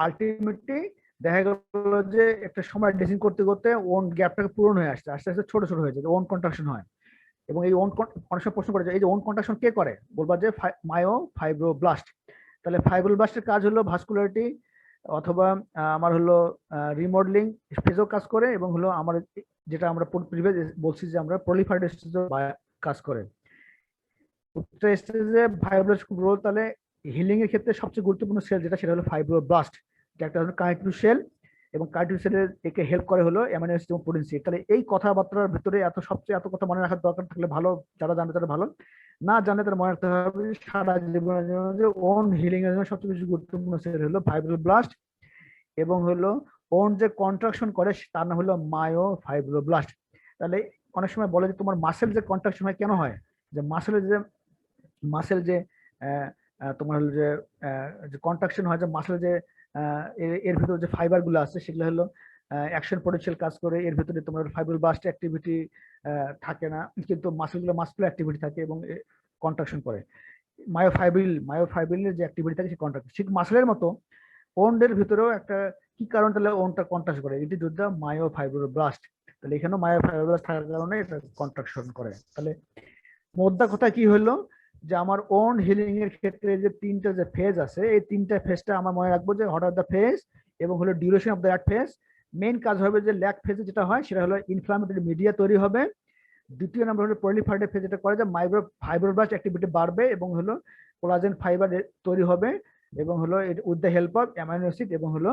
আলটিমেটলি দেখা গেল যে একটা সময় ড্রেসিং করতে করতে ওন গ্যাপটাকে পূরণ হয়ে আসছে, আস্তে আস্তে ছোট ছোট হয়ে যায়, ওন কন্ট্রাকশন হয়। এবং এই ওন অনেক সময় প্রশ্ন করে যে এই যে ওন কন্ট্রাকশন কে করে, বলবা যে মায়োফাইব্রোব্লাস্ট। তাহলে ফাইব্রোব্লাস্টের কাজ হলো ভাস্কুলারিটি অথবা আমার হলো রিমডেলিং ফেজও কাজ করে, এবং হলো আমার যেটা আমরা প্রিভিয়াস বলছি যে আমরা প্রলিফারেটিভ স্টেজও কাজ করে। উচ্চ স্টেজে ফাইব্রোব্লাস্ট খুব রোল, তাহলে হিলিং এর ক্ষেত্রে সবচেয়ে গুরুত্বপূর্ণ সেল যেটা সেটা হলো ফাইব্রোব্লাস্ট, যেটা একটা হলো কানেক্টিভ সেল, এবং কানেক্টিভ সেলের একে হেল্প করে হলো অ্যামাইনো অ্যাসিড এবং প্রোটিন সি। তাহলে এই কথাবার্তার ভিতরে এত কথা মনে রাখার দরকার থাকলে ভালো, যারা জানবে তারা ভালো, না জানলে তারা মনে রাখতে হবে সারা জীবনের জন্য যে ওন হিলিং এর জন্য সবচেয়ে বেশি গুরুত্বপূর্ণ সেল হলো ফাইব্রোব্লাস্ট, এবং হলো ওন যে কন্ট্রাকশন করে তার নাম হলো মায়োফাইব্রোব্লাস্ট। তাহলে অনেক সময় বলে যে তোমার মাসেল যে কন্ট্রাকশন হয় কেন হয়, যে মাসেল যে তোমার হলো যে কন্ট্রাকশন হয়, যে মাসেল যে এর ভিতরে যে ফাইবার গুলো আছে সেগুলো হলো অ্যাকশন পটেনশিয়াল কাজ করে, এর ভিতরে তোমার ফাইব্রোব্লাস্ট অ্যাক্টিভিটি থাকে না, কিন্তু মাসেলগুলো মাসকুলার অ্যাক্টিভিটি থাকে এবং কন্ট্রাকশন করে। মায়োফাইব্রিলের যে অ্যাক্টিভিটি থাকে সে কন্ট্রাকশন, ঠিক মাসেলের মতো ওন্ডের ভিতরেও একটা কি কারণ তাহলে ওনটা কন্ট্রাক্ট করে, এটি যদি মায়োফাইব্রোব্লাস্ট। তাহলে এখানেও মায়োফাইব্রোব্লাস্ট থাকার কারণে এটা কন্ট্রাকশন করে। তাহলে মোদ্দা কথা কি হলো যে আমার ওন হিলিং এর ক্ষেত্রে যে তিনটা যে ফেজ আছে, এই তিনটা ফেজটা আমার মনে রাখবো যে হোয়াট আর দ্য ফেজ এবং হলো duration of that phase. Main কাজ হবে যে ল্যাক ফেজে যেটা হয় সেটা হলো ইনফ্লামেটরি মিডিয়া তৈরি হবে। দ্বিতীয় নাম্বার হলো প্রলিফারেটিভ ফেজ, যেটা করে যে ফাইব্রোব্লাস্ট অ্যাক্টিভিটি বাড়বে এবং হলো কোলাজেন ফাইবার তৈরি হবে, এবং হলো with the help of amino acid এবং হলো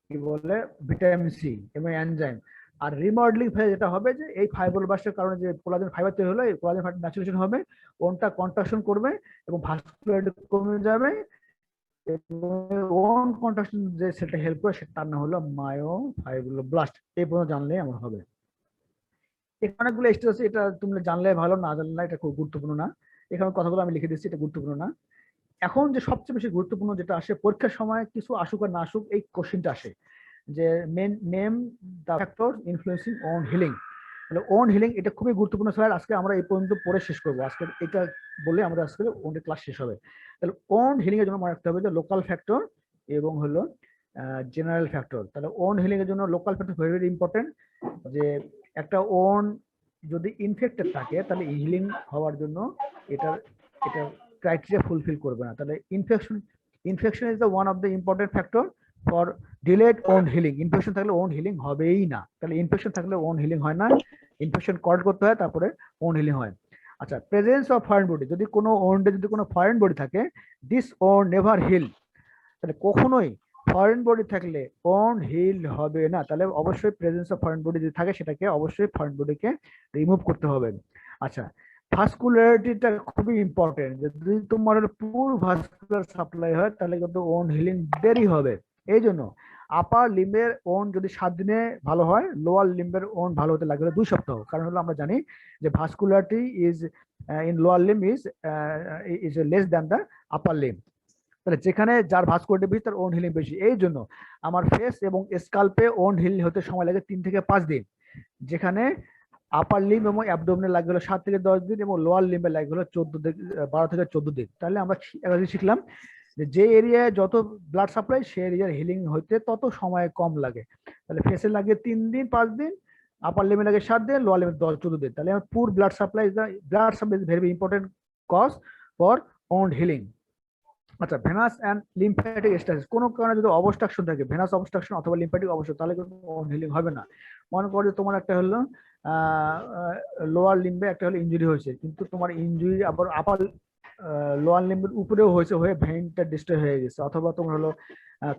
কি বলে ভিটামিন সি এবং এনজাইম। আর রিমডেলিং ফেজ যেটা হবে যে এই ফাইব্রোব্লাস্টের কারণে যে কোলাজেন ফাইবার তৈরি হলো, এই কোলাজেন ফাইবার ম্যাচুরেশন হবে, ওনটা কন্ট্রাকশন করবে এবং ভাস্কুলারিটি কমে যাবে, এবং ওন কন্ট্রাকশন যে সেটা হেল্প করে তার নাম হলো মায়োফাইব্রোব্লাস্ট। এই পর্যন্ত জানলে আমার হবে। এখানে অনেকগুলো স্টেজ আছে, এটা তুমি জানলে ভালো, না জানলে না, এটা খুব গুরুত্বপূর্ণ না। এখানে কথাগুলো আমি লিখে দিচ্ছি, এটা গুরুত্বপূর্ণ না। এখন যে সবচেয়ে বেশি গুরুত্বপূর্ণ যেটা আসে পরীক্ষার সময়, কিছু আসুক আর না আসুক, এই কোশ্চেনটা আসে যে name the factor influencing wound healing. তাহলে ওন হিলিং এটা খুবই গুরুত্বপূর্ণ স্যার, আজকে আমরা এই পর্যন্ত পড়ে শেষ করবো, আজকে এটা বলে আমাদের আজকে ওনের ক্লাস শেষ হবে। তাহলে ওন হিলিং এর জন্য মনে রাখতে হবে যে লোকাল ফ্যাক্টর এবং হলো জেনারেল ফ্যাক্টর। তাহলে ওন হিলিং এর জন্য local factor very very important, যে একটা ওন যদি ইনফেক্টেড থাকে তাহলে হিলিং হওয়ার জন্য এটা ক্রাইটেরিয়া ফুলফিল করবে না। তাহলে infection is the one of the important factor for delayed wound healing. Infection থাকলে ওন হিলিং হবেই না। তাহলে ইনফেকশন থাকলে ওন হিলিং হয় না, ইনফেকশন কজ করতে হয় তারপরে ওন হিলিং হয়। আচ্ছা, প্রেজেন্স অফ ফরেন বডি, যদি কোনো ওন্ডে যদি কোনো ফরেন বডি থাকে, দিস ওন নেভার হিল। তাহলে কখনোই ফরেন বডি থাকলে ওন হিল হবে না। তাহলে অবশ্যই প্রেজেন্স অফ ফরেন বডি যদি থাকে সেটাকে অবশ্যই ফরেন বডিকে রিমুভ করতে হবে। আচ্ছা, ভাস্কুলারিটিটা খুবই ইম্পর্টেন্ট, যদি তোমার পুরো ভাস্কুলার সাপ্লাই হয় তাহলে কিন্তু ওন হিলিং দেরি হবে। এই জন্য আপার লিম্বের ওন যদি 7 দিনে ভালো হয়, লোয়ার লিম্বের ওন ভালো হতে লাগবে 2 সপ্তাহ। কারণ হলো আমরা জানি যে vascularity is in lower limb is less than the upper limb. তাহলে যেখানে যার ভাস্কুলারিটি বেশি তার ওন হিলিং বেশি। এই জন্য আমার ফেস এবং স্কাল্পে ওন হিল হতে সময় লাগে 3 থেকে 5 দিন, যেখানে আপার লিম্ব এবং অ্যাবডোমেনে লাগে হলো 7 থেকে 10 দিন, এবং লোয়ার লিম্বে লাগে হলো 12 থেকে 14 দিন। তাহলে আমরা শিখলাম যে এরিয়ায় যত ব্লাড সাপ্লাই সে এরিয়ার হিলিং হইতে তত সময় কম লাগে। তাহলে ফেসে লাগে 3 দিন 5 দিন, আপার লিমিট লাগে 7 দিন, লোয়ার লিমিট 14 দিন। তাহলে poor blood supply is very important cause for wound healing. আচ্ছা, ভেনাস অ্যান্ড লিম্ফ্যাটিক স্ট্যাটাস, কোনো কারণে যদি অবস্ট্রাকশন থাকে, ভেনাস অবস্ট্রাকশন অথবা লিম্ফ্যাটিক অবস্ট্রাকশন, তাহলে কিন্তু ওন্ড হিলিং হবে না। মনে করো যে তোমার একটা হলো লোয়ার লিম্বে একটা হলো ইনজুরি হয়েছে, কিন্তু তোমার ইনজুরি আবার আপার লোয়ার লিম্বের উপরেও হয়েছে, হয়ে ভেইনটা ডিস্ট্রয় হয়ে গেছে, অথবা তোমার হলো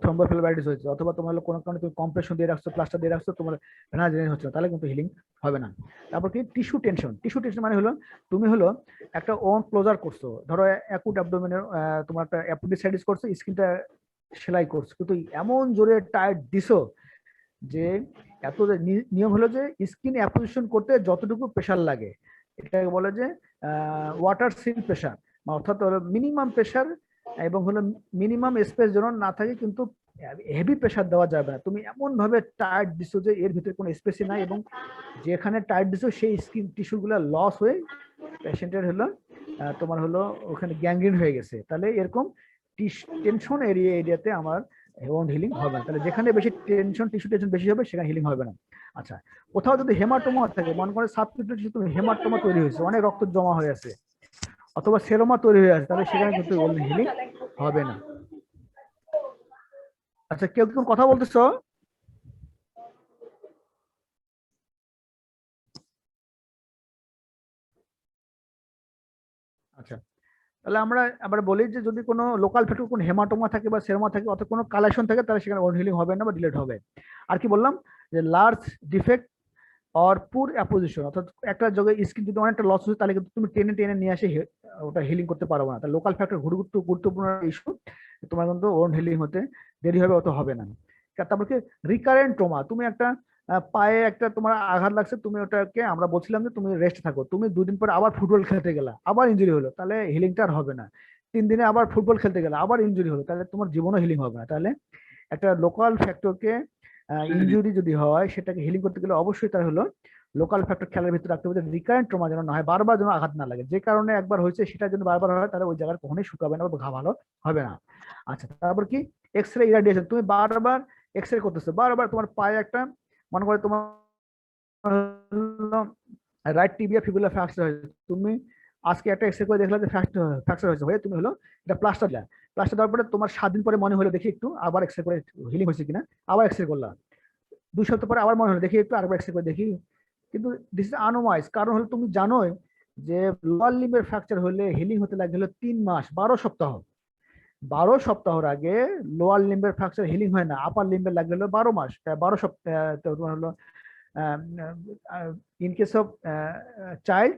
থ্রম্বোফ্লেবাইটিস হয়েছে, অথবা তোমার হলো কোনো কারণে তুমি কম্প্রেশন দিয়ে রাখছো, প্লাস্টার দিয়ে রাখছো, তোমার ভেনাস ড্রেনেজ হচ্ছে না, তাহলে কিন্তু হিলিং হবে না। তারপর কি টিস্যু টেনশন। টিস্যু টেনশন মানে হলো তুমি হলো একটা ওন ক্লোজার করছো, ধরো অ্যাকুট অ্যাবডোমেনের তোমার একটা অ্যাপেন্ডিসাইটিস করছো, স্কিনটা সেলাই করছো, কিন্তু এমন জোরে টায়ার্ড দিছো যে এত নিয়ম হলো যে স্কিন অ্যাপোজিশন করতে যতটুকু প্রেশার লাগে, এটাকে বলে যে ওয়াটার সিল প্রেশার, অর্থাৎ হলো মিনিমাম প্রেশার এবং হলো মিনিমাম স্পেস যেন না থাকে, কিন্তু হেভি প্রেশার দেওয়া যাবে না। তুমি এমন ভাবে টায়ার্ড দিছো যে এর ভিতরে কোনো স্পেসই নাই, এবং যেখানে টায়ার্ড দিছো সেই স্কিন টিস্যুগুলো লস হয়ে পেশেন্টের হলো তোমার হলো ওখানে গ্যাংগ্রিন হয়ে গেছে, তাহলে এরকম টেনশন এরিয়াতে আমার ওন্ড হিলিং হবে না। তাহলে যেখানে বেশি টেনশন, টিস্যু টেনশন বেশি হবে, সেখানে হিলিং হবে না। আচ্ছা, কোথাও যদি হেমাটোমা থাকে, মনে করে সাবকিউটেনিয়াস টিস্যু তুমি হেমাটোমা তৈরি হয়েছে, অনেক রক্ত জমা হয়ে আছে, অথবা সেরোমা তৈরি হয়ে আছে, তাহলে সেখানে কিন্তু ওন্ড হিলিং হবে না। আচ্ছা, কেউ কি কথা বলতেছো? আচ্ছা, তাহলে আমরা আবার বলি যে যদি কোনো লোকাল ফ্যাক্টর, কোনো হেমাটোমা থাকে বা সেরোমা থাকে অথবা কোনো কালেকশন থাকে, তাহলে সেখানে ওন্ড হিলিং হবে না বা ডিলেট হবে। আর কি বললাম যে লার্জ ডিফেক্ট অর পুর অ্যাপোজিশন, অর্থাৎ একটা জায়গায় স্কিন যদি অনেকটা লস হচ্ছে, তাহলে কিন্তু তুমি টেনে টেনে নিয়ে আসে ওটা হিলিং করতে পারবো না। তাহলে লোকাল ফ্যাক্টর গুরুত্বপূর্ণ ইস্যু, তোমার কিন্তু ওন্ড হিলিং হতে দেরি হবে, অত হবে না। তারপর কি রিকারেন্ট ট্রমা, তুমি একটা পায়ে একটা তোমার আঘাত লাগছে, তুমি ওটাকে আমরা বলছিলাম যে তুমি রেস্ট থাকো, তুমি 2 দিন পরে আবার ফুটবল খেলতে গেলা, আবার ইনজুরি হলো, তাহলে হিলিংটা আর হবে না। 3 দিনে আবার ফুটবল খেলতে গেলে আবার ইনজুরি হলো, তাহলে তোমার জীবনও হিলিং হবে না। তাহলে একটা লোকাল ফ্যাক্টরকে ইনজুরি যদি হয়, সেটাকে হিলিং করতে গেলে অবশ্যই তার হলো লোকাল ফ্যাক্টর খেলার ভিতরে রাখতে হবে, রিকারেন্ট ট্রমা যেন না হয়, বারবার যেন আঘাত না লাগে, যে কারণে একবার হয়েছে সেটা যেন বারবার হয়, তাহলে ওই জায়গার কখনোই শুকাবে না বা ঘা ভালো হবে না। আচ্ছা, তারপর কি এক্স রে ইরাডিয়েশন, তুমি বারবার এক্স রে করতেছো, বারবার তোমার পায়ে একটা মনে করে তোমার রাইট টিবিয়া ফিবুলা ফ্র্যাকচার হয়েছে, তুমি আজকে একটা এক্স রে করে দেখলে যে ফ্র্যাকচার হয়েছে, হয়ে তুমি হলো এটা প্লাস্টার দিলা, প্লাস্টার দেওয়ার পরে তোমার 7 দিন পরে মনে হলো দেখি একটু আবার এক্স রে করে হিলিং হয়েছে কিনা, আবার এক্স রে করলাম, 2 সপ্তাহ পরে আবার মনে হলো দেখি একটু আরেকবার এক্স রে করে দেখি, কিন্তু দিস ইজ আনওয়াইজ। কারণ হলো তুমি জানোই যে লোয়ার লিম্বের ফ্র্যাকচার হলে হিলিং হতে লাগে হলো 3 মাস 12 সপ্তাহ। 12 সপ্তাহের আগে লোয়ার লিম্বের ফ্র্যাকচার হিলিং হয় না, আপার লিম্বের লাগে হলো 12 মাস 12 সপ্তাহ। তোমার হলো in case of child,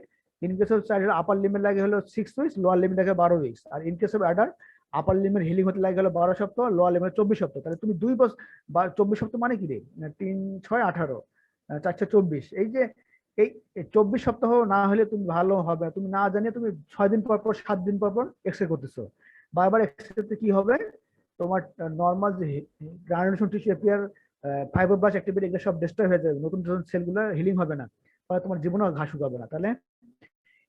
upper লিম্বের লাগে হলো 6 উইকস, লোয়ার লিম্বের লাগে 12 উইকস। আর in case of adult, upper লিম্বের হিলিং হতে লাগে হলো 12 সপ্তাহ, লোয়ার লিম্বের 24 সপ্তাহ। তাহলে তুমি 2 বছর 24 সপ্তাহ মানে কি রে, 3 6 18 4 6 24, এই যে এই 24 সপ্তাহ না হলে তুমি ভালো হবে, তুমি না জানিয়ে তুমি 6 দিন পর পর 7 দিন পর পর এক্স রে করতেছো, বারবার এক্স রে কি হবে, তোমার নর্মাল যে granulation tissue appear, fibroblast activity, এগুলো সব ডিস্ট্রয় হয়ে যাবে, নতুন নতুন সেলগুলো হিলিং হবে না, ফলে তোমার জীবনেও ঘা শুকাবে না। তাহলে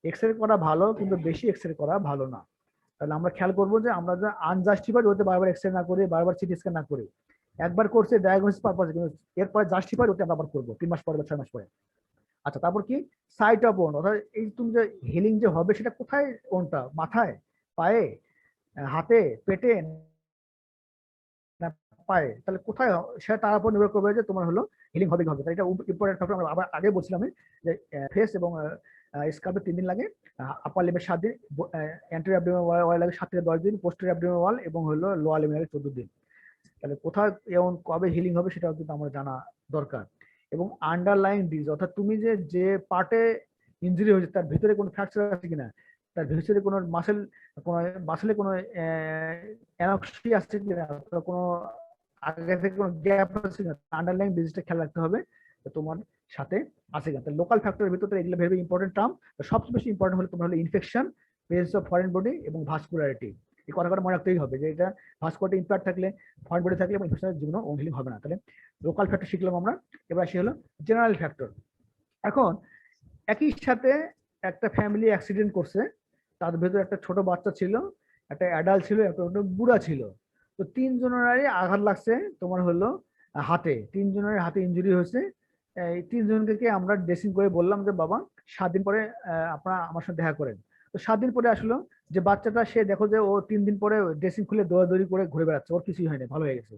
এক্স রে করা ভালো, কিন্তু বেশি এক্স রে করা ভালো না। তাহলে আমরা খেয়াল করবো যে আমরা যে আনজাস্টিফাইড ওতে বারবার এক্স রে না করে, বারবার সিটি স্ক্যান না করে, একবার করছে ডায়াগনোসিস পারপাসে, কিন্তু এরপরে জাস্টিফাইড ওতে আমরা আবার করবো 3 মাস পরে বা 6 মাস পরে। আচ্ছা, তারপর কি সাইট অফ ওন্ড, অর্থাৎ এই তুমি যে হিলিং যে হবে সেটা কোথায়, কোনটা মাথায়, পায়ে, হাতে, পেটে না পায়ে, তাহলে কোথায় সেটা তার উপর নির্ভর করবে যে তোমার হলো হিলিং হবে কি হবে। তাই এটা ইম্পর্টেন্ট ফ্যাক্টর। আমরা আবার আগে বলছিলাম যে ফেস এবং স্কাল্পে 3 দিন লাগে, আপার লিম্বে 7 দিন, অ্যান্টেরিয়র অ্যাবডোমিনাল ওয়াল লাগে 7 থেকে 10 দিন, পোস্টেরিয়র অ্যাবডোমিনাল ওয়াল এবং হলো লোয়ার লিম্বে লাগে 14 দিন। তাহলে কোথায় এবং কবে হিলিং হবে সেটাও কিন্তু আমার জানা দরকার। এবং আন্ডারলাইং ডিজ, অর্থাৎ তুমি যে পার্টে ইনজুরি হয়েছে তার ভিতরে কোনো ফ্র্যাকচার আছে কিনা, তার ভিতরে কোনো মাসেলে কোনো অ্যানক্সি আছে কিনা, কোনো আগে থেকে কোনো গ্যাপ আছে কিনা, আন্ডারলাইং ডিজিজটা খেয়াল রাখতে হবে তোমার সাথে আছে কিনা। লোকাল ফ্যাক্টরের ভিতরে এগুলো ভেরি ইম্পর্টেন্ট টার্ম। সবচেয়ে বেশি ইম্পর্টেন্ট হলো তোমার হলো infection, presence of foreign body এবং ভাস্কুলারিটি। এই কথাটা মনে রাখতেই হবে যে এটা ভাস্কুলারিটি ইম্প্যাক্ট থাকলে, ফরেন বডি থাকলে এবং ইনফেকশনের জীবনও হিলিং হবে না। তাহলে লোকাল ফ্যাক্টর শিখলাম আমরা। এবার আসি হলো জেনারেল ফ্যাক্টর। এখন একই সাথে একটা ফ্যামিলি অ্যাক্সিডেন্ট করছে, তার ভেতরে একটা ছোট বাচ্চা ছিল, একটা অ্যাডাল্ট ছিল, একটা বুড়া ছিল। তো 3 জনেরই আঘাত লাগছে তোমার হলো হাতে, 3 জনের হাতে ইনজুরি হয়েছে। এই 3 জনকে আমরা ড্রেসিং করে বললাম যে বাবা 7 দিন পরে আপনারা আমার সাথে দেখা করেন। তো 7 দিন পরে আসলো, যে বাচ্চাটা সে দেখো যে ও 3 দিন পরে ড্রেসিং খুলে দৌড়াদৌড়ি করে ঘুরে বেড়াচ্ছে, ওর কিছুই হয়নি, ভালো হয়ে গেছে।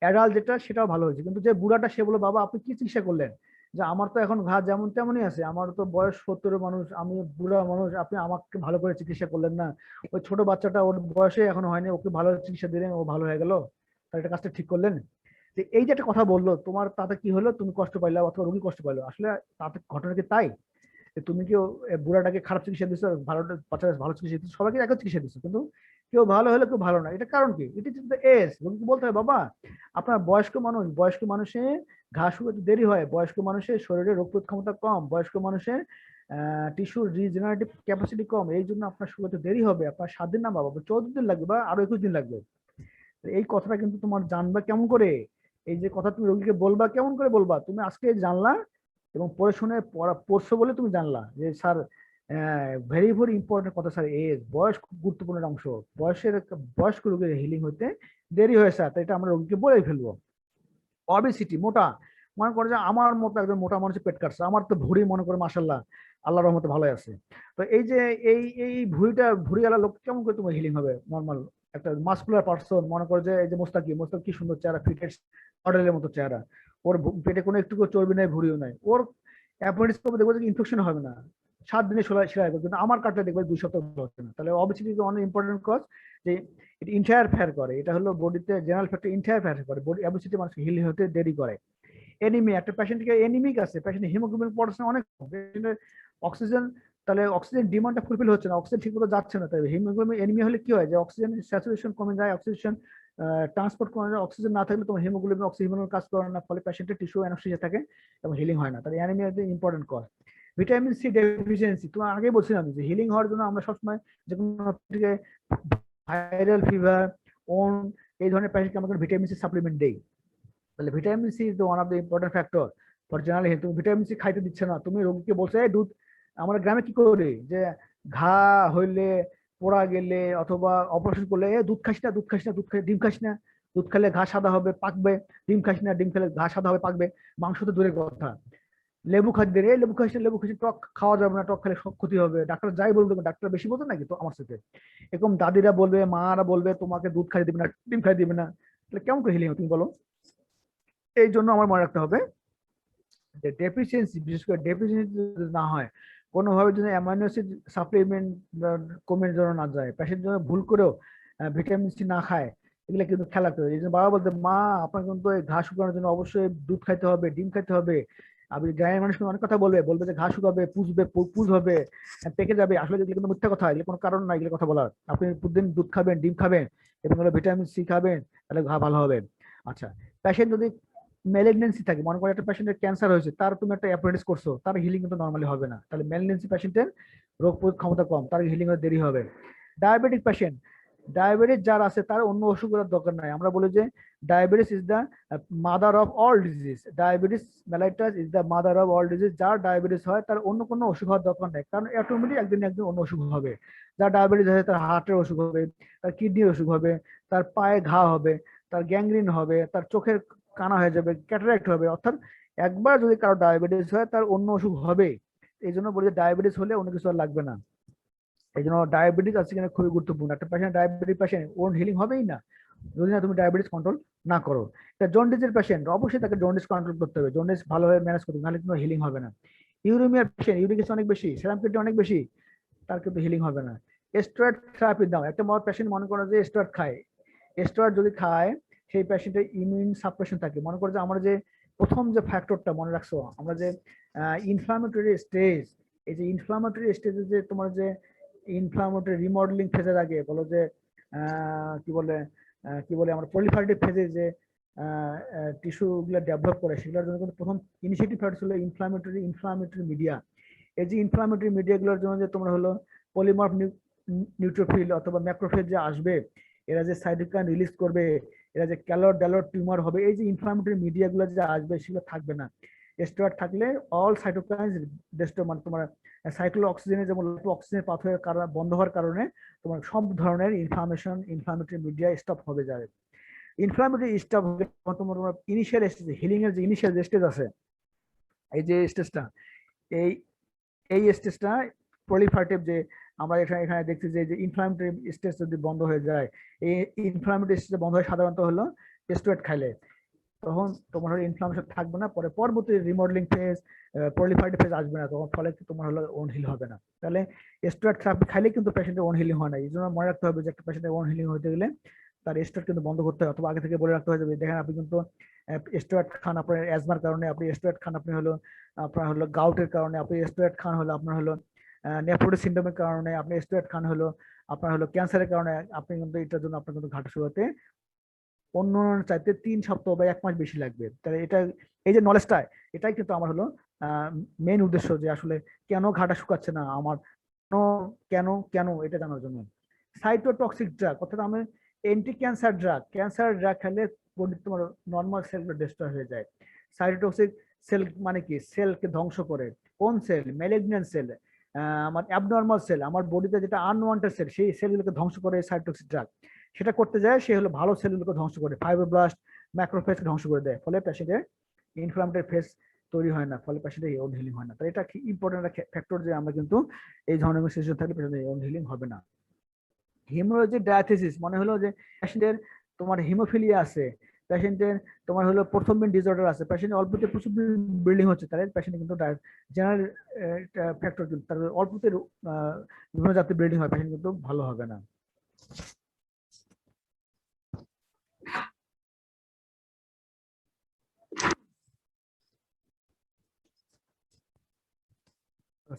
অ্যাডাল্ট যেটা সেটাও ভালো হয়েছে, কিন্তু যে বুড়াটা সে বললো বাবা আপনি কি চিকিৎসা করলেন, যে আমার তো এখন ঘা যেমন তেমনই আছে, আমার তো বয়স 70 মানুষ, আমি বুড়া মানুষ, আপনি আমাকে ভালো করে চিকিৎসা করলেন না। ওই ছোট বাচ্চাটা ওর বয়সে এখনো হয়নি, ওকে ভালো চিকিৎসা দিলেন, ও ভালো হয়ে গেল, তার একটা কাজটা ঠিক করলেন। যে এই যে একটা কথা বললো তোমার, তাতে কি হলো, তুমি কষ্ট পাইলা অথবা রোগী কষ্ট পাইলো, আসলে তাতে ঘটনা কি তাই যে তুমি কি বুড়াটাকে খারাপ চিকিৎসা দিচ্ছ, ভালো বাচ্চাটা ভালো চিকিৎসা দিচ্ছ, সবাইকে একই চিকিৎসা দিচ্ছ, কিন্তু কেউ ভালো হলে কেউ ভালো না, এটা কারণ কি? It is the age. রোগীকে বলতে হয় বাবা আপনার বয়স্ক মানুষ, বয়স্ক মানুষের ঘা শুকাতে দেরি হয়, বয়স্ক মানুষের শরীরে রোগ প্রতিরোধ ক্ষমতা কম, বয়স্ক মানুষের টিস্যুর রিজেনারেটিভ ক্যাপাসিটি কম, এই জন্য আপনার শুকাতে দেরি হবে, আপনার 7 দিন না বাবা 14 দিন লাগবে বা আরো 21 দিন লাগবে। এই কথাটা কিন্তু তোমার জানবা কেমন করে, এই যে কথা তুমি রোগীকে বলবা কেমন করে বলবা, তুমি আজকে জানলা এবং পড়ে শুনে পড়ছো বলে তুমি জানলা যে স্যার ভেরি ভেরি ইম্পর্টেন্ট কথা স্যার, এজ বয়স খুব গুরুত্বপূর্ণ একটা অংশ, বয়স্ক রোগীর হিলিং হতে দেরি হয়ে স্যার, তাই এটা আমরা রোগীকে বলে ফেলবো। অবেসিটি, মোটা, মনে করে যে আমার মতো একজন মোটা মানুষের পেট কাটছে, আমার তো ভুঁড়ি মনে করে মাশাল্লাহ আল্লাহর রহমতে ভালো আছে। তো এই যে এই ভুঁড়িওয়ালা লোক কেমন করে তোমার হিলিং হবে? নর্মাল একটা মাসকুলার পার্সন, মনে করে যে এই যে মোস্তাক কি সুন্দর চেহারা, ফিটেড মডেলের মতো চেহারা, ওর পেটে কোনো একটু চর্বি নাই, ভুঁড়িও নাই, ওর অ্যাপয়েন্টমেন্ট করবে, দেখবো যে ইনফেকশন হবে না, 7 দিনে সেলাই হবে, কিন্তু আমার কাটলে দেখবে 2 সপ্তাহ হচ্ছে না। তাহলে অবেসিটি অনেক ইম্পর্টেন্ট কজ, যে এটা ইন্টারফেয়ার করে, এটা হলো বডিতে জেনারেল ফ্যাক্টর ইন্টারফেয়ার করে, বডি অবেসিটি মানুষ হিল হতে দেরি করে। এনিমিয়া, একটা পেশেন্টকে এনিমিক আছে, পেশেন্ট হিমোগ্লোবিন প্রোডাকশন অনেক কম, পেশেন্টের অক্সিজেন, তাহলে অক্সিজেন ডিমান্ডটা ফুলফিল হচ্ছে না, অক্সিজেন ঠিকমতো যাচ্ছে না, তাই হিমোগ্লোবিন এনিমিয়া হলে কি হয় যে অক্সিজেন স্যাচুরেশন কমে যায়, অক্সিজেন ট্রান্সপোর্ট কমে যায়, অক্সিজেন না থাকলে তোমার হিমোগ্লোবিন অক্সিজেন কাজ করে না, ফলে পেশেন্টের টিস্যু অ্যানাস্থেসিয়া থাকে এবং হিলিং হয় না, তাহলে anaemia is important cause. Vitamin C deficiency, তোমার আগে বলছিলাম যে হিলিং হওয়ার জন্য আমরা সবসময় যে কোনো ভাইরাল ফিভার, ওন, এই ধরনের পেশেন্টকে আমরা ভিটামিন সি সাপ্লিমেন্ট দেই। তাহলে vitamin C is one of the important factor for general health. তুমি ভিটামিন সি খাইতে দিচ্ছে না, তুমি রোগীকে বলছো এই দুধ, আমরা গ্রামে কি করি যে ঘা হইলে, পোড়া গেলে অথবা অপারেশন করলে দুধ খাস না, দুধ খাস না, দুধ খাই, ডিম খাস না, দুধ খেলে ঘা সাদা হবে পাকবে, ডিম খাস না, ডিম খেলে ঘা সাদা হবে পাকবে, মাংস তো দূরের কথা, লেবু খাদ্য রে, লেবু খাস না, লেবু খাসি, টক খাওয়া যাবে না, টক খেলে সব ক্ষতি হবে, ডাক্তার যাই বলবে, ডাক্তার বেশি বলতো নাকি তো আমার সাথে, এরকম দাদিরা বলবে, মারা বলবে তোমাকে দুধ খাই দিবে না, ডিম খাই দিবে না, তাহলে কেমন করে হিলিং তুমি বলো? এই জন্য আমার মনে রাখতে হবে যে ডেফিসিয়েন্সি, বিশেষ করে ডেফিসিয়েন্সি না হয়, কোনোভাবে যদি অ্যামাইনো অ্যাসিড সাপ্লিমেন্ট কমে যেন না যায়, পেশেন্ট যেন ভুল করেও ভিটামিন সি না খায়, এগুলো কিন্তু খেয়াল রাখতে হবে। এই জন্য বাবা বলতে মা আপনার কিন্তু এই ঘা শুকানোর জন্য অবশ্যই দুধ খাইতে হবে, ডিম খাইতে হবে। আপনি গ্রামের মানুষ অনেক কথা বলবে যে ঘা শুকাবে, পুজ হবে, পেকে যাবে, আসলে এগুলো কিন্তু মিথ্যা কথা, এগুলো কোনো কারণ না এগুলো কথা বলার। আপনি প্রতিদিন দুধ খাবেন, ডিম খাবেন এবং হলো ভিটামিন সি খাবেন, তাহলে ঘা ভালো হবে। আচ্ছা, পেশেন্ট যদি ম্যালিগনেন্সি থাকে, মনে করো একটা পেশেন্টের ক্যান্সার হয়েছে, তার তুমি একটা অ্যাপ্রেন্টিস করছো, তার হিলিং কিন্তু নর্মালি হবে না, তাহলে ম্যালিগনেন্সি পেশেন্টের রোগ প্রতিরোধ ক্ষমতা কম, তার হিলিং এর দেরি হবে। ডায়াবেটিক পেশেন্ট, ডায়াবেটিস যার আছে তার অন্য অসুখের দরকার নাই, আমরা বলি যে diabetes is the mother of all disease, diabetes mellitus is the mother of all disease, যার ডায়াবেটিস হয় তার অন্য কোনো অসুখ হওয়ার দরকার নেই, কারণ অটোমেটিক একদিন একদিন অন্য অসুখ হবে। যার ডায়াবেটিস আছে তার হার্টের অসুখ হবে, তার কিডনির অসুখ হবে, তার পায়ে ঘা হবে, তার গ্যাংগ্রিন হবে, তার চোখের কানা হয়ে যাবে, ক্যাটারাক্ট হবে, অর্থাৎ একবার যদি কারো ডায়াবেটিস হয় তার অন্য অসুখ হবে। এই জন্য বলি ডায়াবেটিস হলে অন্য কিছু আর লাগবে না। এই জন্য ডায়াবেটিস আছে কিনা খুবই গুরুত্বপূর্ণ। একটা পেশেন্ট ডায়াবেটিক পেশেন্ট ওর হিলিং হবেই না যদি না তুমি ডায়াবেটিস কন্ট্রোল না করো। একটা জন্ডিসের পেশেন্ট, অবশ্যই তাকে জন্ডিস কন্ট্রোল করতে হবে, জন্ডিস ভালোভাবে ম্যানেজ করতে হবে, নাহলে কিন্তু হিলিং হবে না। ইউরেমিয়ার পেশেন্ট, ইউরিক অ্যাসিড অনেক বেশি, সেরাম ক্রিয়েটিনিন অনেক বেশি, তার কিন্তু হিলিং হবে না। স্টেরয়েড থেরাপি দাও, একটা পেশেন্ট মনে করো যে স্টেরয়েড খায়, স্টেরয়েড যদি খায় সেই পেশেন্টের ইমিউন সাপ্রেশন থাকে। মনে করো যে আমরা যে প্রথম যে ফ্যাক্টরটা মনে রাখছো, আমরা যে ইনফ্লামেটরি স্টেজ, এই যে ইনফ্লামেটরি স্টেজে যে তোমার যে ইনফ্লামেটরি রিমডেলিং ফেজের আগে বলো যে কি বলে আমরা পলিফারেটিভ ফেজে যে টিস্যু গুলো ডেভেলপ করে, সেগুলোর জন্য কিন্তু প্রথম ইনিশিয়েটিভ ফ্যাক্টর ছিল ইনফ্লামেটরি মিডিয়া। এই যে ইনফ্লামেটরি মিডিয়া গুলোর জন্য যে তোমরা হলো পলিমার্ফ নিউট্রোফিল অথবা ম্যাক্রোফেজ যে আসবে, এরা যে সাইটোকাইন রিলিজ করবে, এরা যে ক্যালোর টিউমার হবে, এই যে ইনফ্লামেটরি মিডিয়া গুলো যে আসবে সেগুলো থাকবে না। স্টেরয়েড থাকলে অল সাইটোকাইনস ডিস্টার্ব, মানে তোমার সাইক্লো অক্সিজেনের যেমন অক্সিজেনের পাথরের কারণে বন্ধ হওয়ার কারণে তোমার সব ধরনের ইনফ্লামেটরি মিডিয়া স্টপ হবে যায়। ইনফ্লামেটরি স্টপ হবে তোমার ইনিশিয়াল স্টেজ, হিলিং এর যে ইনিশিয়াল স্টেজ আছে, এই যে স্টেজটা, এই এই স্টেজটা প্রলিফারেটিভ, যে আমরা এখানে এখানে দেখছি যে ইনফ্লামেটরি স্টেজ যদি বন্ধ হয়ে যায়, এই ইনফ্লামেটরি স্টেজ বন্ধ হয় সাধারণত হলো স্টেরয়েড খাইলে, তখন তোমার হলো ইনফ্লামেশন থাকবে না, পরে পরবর্তী রিমডেলিং ফেজ, প্রলিফারেটিভ ফেজ আসবে না, তখন ফলে তোমার হলো ওন হিল হবে না। তাহলে স্টেরয়েড থেরাপি খাইলে কিন্তু পেশেন্টের ওন হিলিং হয় না। এই জন্য মনে রাখতে হবে যে একটা পেশেন্টের ওন হিলিং হতে গেলে তার স্টেরয়েড কিন্তু বন্ধ করতে হয়, অথবা আগে থেকে বলে রাখতে হবে। দেখেন আপনি কিন্তু স্টেরয়েড খান আপনার অ্যাজমার কারণে, আপনি স্টেরয়েড খান আপনি হলো আপনার হলো গাউটের কারণে, আপনি স্টেরয়েড খান হলো আপনার হলো নেফ্রোটিক সিনড্রোমের কারণে, আপনি স্টেরয়েড খান হলো আপনার হলো ক্যান্সারের কারণে, আপনি কিন্তু এটার জন্য আপনার কিন্তু ঘাটা শুরুতে অন্য চাইতে 3 সপ্তাহ বা 1 মাস বেশি লাগবে। তাহলে এটা, এই যে নলেজটা, এটাই কিন্তু আমার হলো মেইন উদ্দেশ্য, যে আসলে কেন ঘাটা শুকাচ্ছে না আমার, কেন কেন এটা জানার জন্য। সাইটোটক্সিক ড্রাগ অর্থাৎ আমি anti cancer drug, cancer drug খেলে বডি তোমার নর্মাল সেলগুলো ডিস্ট্রয় হয়ে যায়। সাইটোটক্সিক সেল মানে কি, সেলকে ধ্বংস করে। কোন সেল? ম্যালিগন্যান্ট সেল, আমার অ্যাবনর্মাল সেল, আমার বডিতে যেটা আনওয়ান্টেড সেল, সেই সেলগুলোকে ধ্বংস করে সাইটোটক্সিক ড্রাগ। সেটা করতে যায় সে হলো ভালো সেলগুলোকে ধ্বংস করে, ফাইব্রোব্লাস্ট ম্যাক্রোফেজকে ধ্বংস করে দেয়, ফলে পেশেন্টের ইনফ্লামেটরি ফেজ তৈরি হয় না, ফলে পেশেন্টের ওন হিলিং হয় না। তো এটা কি ইম্পর্টেন্ট একটা ফ্যাক্টর, যে আমরা কিন্তু এই ধরনের সিচুয়েশন থাকলে পেশেন্টের ওন হিলিং হবে না। হিমোলজি ডায়াথিসিস মানে হলো যে পেশেন্টের তোমার হিমোফিলিয়া আছে, পেশেন্টের তোমার হলো প্রথমিন ডিসঅর্ডার আছে, পেশেন্টের অল্পতে প্রচুর বিল্ডিং হচ্ছে, তাহলে পেশেন্ট কিন্তু জেনারেল ফ্যাক্টর, কিন্তু তার অল্পতে বিভিন্ন জাতীয় বিল্ডিং হয়, পেশেন্ট কিন্তু ভালো হবে না।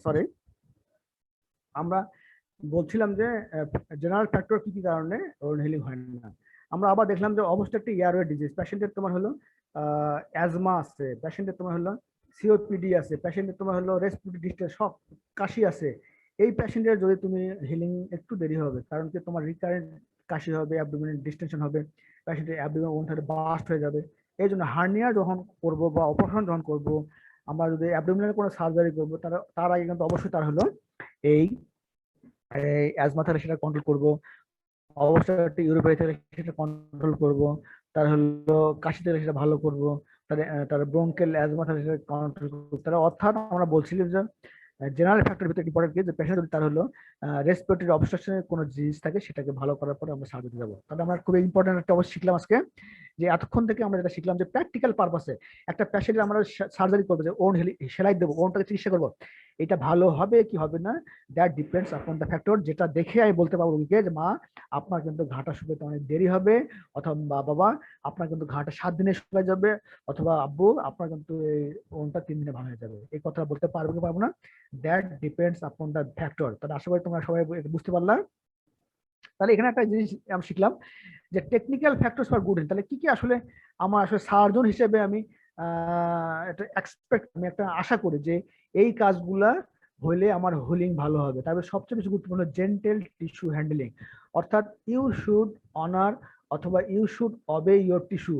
সরি, আমরা বলছিলাম যে জেনারেল ফ্যাক্টর কি কি কারণে ওন হিলিং হয় না। আমরা আবার দেখলাম যে অবস্ট্রাকটিভ এয়ারওয়ে ডিজিজ, পেশেন্টের তোমার হলো অ্যাজমা আছে, পেশেন্টের তোমার হলো সিওপিডি আছে, পেশেন্টের তোমার হলো রেসপিরেটরি ডিস্ট্রেস, সব কাশি আছে। এই পেশেন্টের যদি তুমি হিলিং একটু দেরি হবে, কারণ কি তোমার রিকারেন্ট কাশি হবে, অ্যাবডোমিনাল ডিস্টেনশন হবে, পেশেন্টের অ্যাবডোমিনাল ওনটাতে বাস্ট হয়ে যাবে। এই জন্য হার্নিয়া যখন করব বা অপারেশন যখন করব, আমরা যদি অ্যাবডোমিনাল কোনো সার্জারি করবো, তার আগে কিন্তু অবশ্যই তার হলো এই অ্যাজমা থাকলে সেটা কন্ট্রোল করবো, অবশ্যই একটা ইউরোপাই থাকলে সেটা কন্ট্রোল করবো, তার হলো কাশি থাকলে সেটা ভালো করবো, তার ব্রঙ্কেল অ্যাজমা থাকলে সেটা কন্ট্রোল করবো। তারা অর্থাৎ আমরা বলছিলাম যে জেনারেল ফ্যাক্টর ভিতরে ইম্পর্টেন্ট কি, যে পেশেন্ট যদি তার হলো রেসপিরেটরি অবস্ট্রাকশনের কোনো জিনিস থাকে, সেটাকে ভালো করার পরে আমরা সার্জারি যাবো। তাহলে আমরা খুবই ইম্পর্টেন্ট একটা অবশ্যই শিখলাম আজকে, যে এতক্ষণ থেকে আমরা যেটা শিখলাম যে প্র্যাকটিক্যাল পারপাসে একটা পেশেন্টের আমরা সার্জারি করবো, যে ওন সেলাই দেবো, ওনটাকে চিকিৎসা করবো, এটা ভালো হবে কি হবে না, that depends upon the factor. যেটা দেখে আমি বলতে পারবো রোগীকে যে মা আপনার কিন্তু ঘাটা শুকাতে অনেক দেরি হবে, অথবা বাবা আপনার কিন্তু ঘাটা 7 দিনে শুকায় যাবে, অথবা আব্বু আপনার কিন্তু এই ওনটা 3 দিনে ভালো হয়ে যাবে। এই কথা বলতে পারবো কি পারবো না, that depends upon the factor. তাহলে আশা করি তোমরা সবাই বুঝতে পারলাম। তাহলে এখানে একটা জিনিস আমরা শিখলাম যে technical factors for good health. তাহলে কি কি আসলে আমার আসলে সার্জন হিসেবে আমি আমি একটা আশা করি যে এই কাজগুলা হইলে আমার হিলিং ভালো হবে। তারপরে সবচেয়ে বেশি গুরুত্বপূর্ণ জেন্টেল টিস্যু হ্যান্ডলিং, অর্থাৎ ইউ শুড অনার অথবা you should obey your tissue,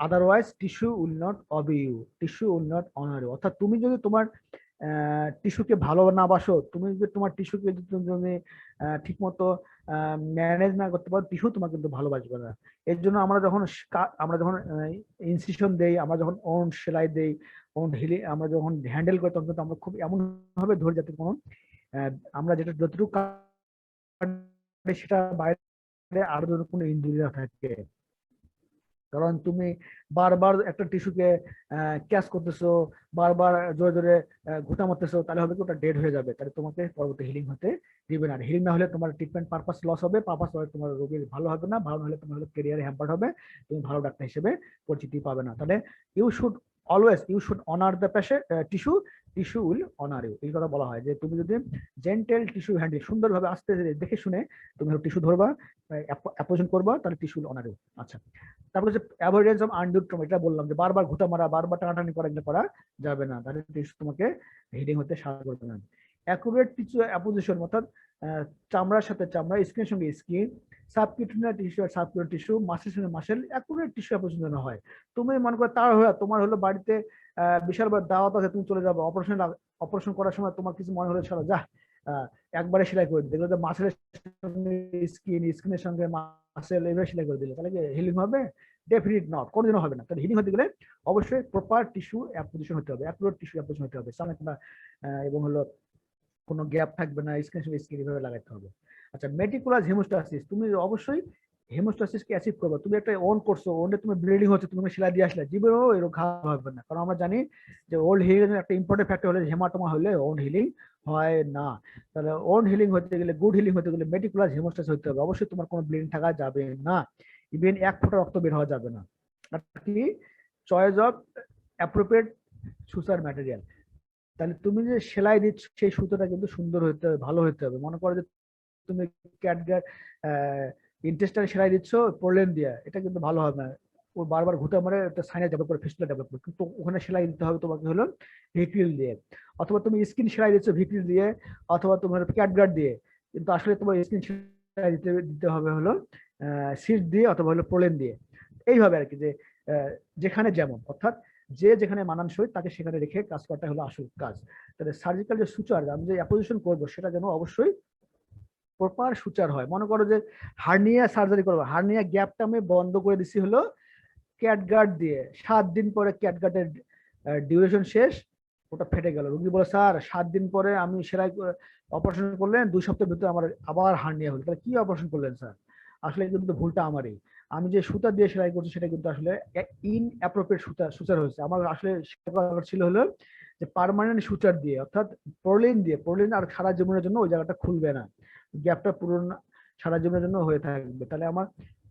otherwise tissue will not obey you, tissue will not honour you. অর্থাৎ তুমি যদি তোমার টিস্যুকে ভালো না বাসো, তুমি যদি তোমার টিস্যুকে যদি ঠিক মতো ম্যানেজ না করতে পারো, টিস্যু তোমাকে কিন্তু ভালোবাসবে না। এর জন্য আমরা যখন ইনসিশন দেই, আমরা যখন ওন সেলাই দেই, ওন হিলি আমরা যখন হ্যান্ডেল করি, তখন কিন্তু আমরা খুব এমন ভাবে ধরে যাতে কোনো আমরা যেটা যতটুকু সেটা বাইরে আরো যেন কোনো ইনজুরি না থাকে। কারণ তুমি বারবার একটা টিস্যুকে ক্যাচ করতেছো, বারবার জোরে জোরে ঘুটা মারতেছো, তাহলে হবে কি ওটা ডেড হয়ে যাবে, তাহলে তোমাকে পরবর্তী হিলিং হতে দিবে না। হিলিং না হলে তোমার ট্রিটমেন্ট পারপাস লস হবে, পারপাস হলে তোমার রোগীর ভালো হবে না, ভালো না হলে তোমার ক্যারিয়ারে হ্যাম্পার্ড হবে, তুমি ভালো ডাক্তার হিসেবে পরিচিতি পাবে না। তাহলে you should honour the tissue, tissue will honour you. এই কথা বলা হয় যে তুমি যদি জেন্টেল টিস্যু হ্যান্ডেল সুন্দরভাবে আস্তে দেখে শুনে তুমি টিস্যু ধরবা, অ্যাপোজিশন করবা, তাহলে টিস্যু উইল অনার ইউ। আচ্ছা, তারপরে যে অ্যাভয়েডেন্স অফ আনডিউ ট্রমা, এটা বললাম যে বারবার ঘুটা মারা, বারবার টানাটানি করা, এগুলো করা যাবে না, তাহলে টিস্যু তোমাকে হিলিং হতে সাহায্য করবে না। অ্যাকুরেট টিস্যু অ্যাপোজিশন, অর্থাৎ চামড়ার সাথে চামড়া, স্কিনের সঙ্গে স্কিন, সাবকিউটেনিয়াস টিস্যু আর সাবকিউটেনিয়াস টিস্যু, মাসের সঙ্গে মাসেল, অ্যাকুরেট টিস্যু অ্যাপোজিশন হয়। তুমি মনে করো তার হয়ে তোমার হলো বাড়িতে বিশাল বড় দাওয়াত আছে, তুমি চলে যাবে, অপারেশন করার সময় তোমার কিছু মনে হলো ছাড়া যা একবারে সেলাই করে দিলে, দেখলো যে মাসেলের সঙ্গে স্কিনের সঙ্গে মাসেল এভাবে সেলাই করে দিলে, তাহলে কি হিলিং হবে? ডেফিনিট নট, কোনোদিনও হবে না। তাহলে হিলিং হতে গেলে অবশ্যই প্রপার টিস্যু অ্যাপ্লিকেশন হতে হবে, অ্যাকুরেট টিস্যু অ্যাপ্লিকেশন হতে হবে, এবং হলো কোনো গ্যাপ থাকবে না, স্কিন এভাবে লাগাতে হবে। আচ্ছা, মেটিকুলাস হেমোস্টাসিস, তুমি অবশ্যই হেমোস্টাসিসকে অ্যাচিভ করবে। তুমি একটা ওন করছো, ওনে তুমি ব্লিডিং হচ্ছে, তুমি সেলাই দিয়ে আসলে জীবনেও এরকম ঘা হবে না, কারণ আমরা জানি যে ওল্ড হিলিং এর একটা ইম্পর্টেন্ট ফ্যাক্টর হলো হেমাটোমা হলে ওন হিলিং হয় না। তাহলে ওন হিলিং হতে গেলে, গুড হিলিং হতে গেলে মেটিকুলাস হেমোস্টাসিস হতে হবে। অবশ্যই তোমার কোনো ব্লিডিং থাকা যাবে না, ইভেন 1 ফোঁটা রক্ত বের হওয়া যাবে না। আর কি চয়েস অফ অ্যাপ্রোপ্রিয়েট সুসার ম্যাটেরিয়াল, তাহলে তুমি যে সেলাই দিচ্ছ সেই সুতোটা কিন্তু সুন্দর হতে হবে, ভালো হতে হবে। মনে করো যে তুমি ক্যাটগার ইন্টেস্টাইন সেলাই দিচ্ছ পোলেন দিয়ে, এটা কিন্তু ভালো হবে না, ও বারবার ঘুরে মারে একটা সাইনাস ডেভেলপ করে, ফিস্টুলা ডেভেলপ করে। কিন্তু ওখানে সেলাই দিতে হবে তোমাকে হলো ভিট্রিল দিয়ে, অথবা তুমি স্কিন সেলাই দিচ্ছ ভিট্রিল দিয়ে, অথবা তোমার ক্যাটগার্ড দিয়ে, কিন্তু আসলে তোমার স্কিন সেলাই দিতে হবে হলো সিট দিয়ে অথবা হলো পোলেন দিয়ে। এইভাবে আর কি, যে যেখানে যেমন, অর্থাৎ যে যেখানে মানানসই তাকে সেখানে রেখে কাজ করাটা হলো আসল কাজ। তাহলে সার্জিক্যাল যে সুচার আমি যে অ্যাপোজিশন করবো সেটা যেন অবশ্যই প্রপার সুচার হয়। মনে করো যে হার্নিয়া সার্জারি করবো, হার্নিয়া গ্যাপটা আমি বন্ধ করে দিছি হলো ক্যাটগার্ড দিয়ে, 7 দিন পরে ক্যাটগার্ডের ডিউরেশন শেষ, ওটা ফেটে গেল। রুগী বলে স্যার 7 দিন পরে আমি সেলাই অপারেশন করলেন, 2 সপ্তাহের ভিতরে আমার আবার হার্নিয়া হলো। তাহলে কি অপারেশন করলেন স্যার? আসলে কিন্তু ভুলটা আমারই, আমি যে সুতা দিয়ে সেলাই করছি সেটা কিন্তু আসলে ইনঅ্যাপ্রোপ্রিয়েট সুচার হয়েছে। আমার আসলে ছিল হলো যে পার্মানেন্ট সুচার দিয়ে, অর্থাৎ প্রোলিন দিয়ে, প্রোলিন আর সারা জীবনের জন্য ওই জায়গাটা খুলবে না, গ্যাপটা পুরো সারা জীবনের জন্য হয়ে থাকবে। তাহলে আমার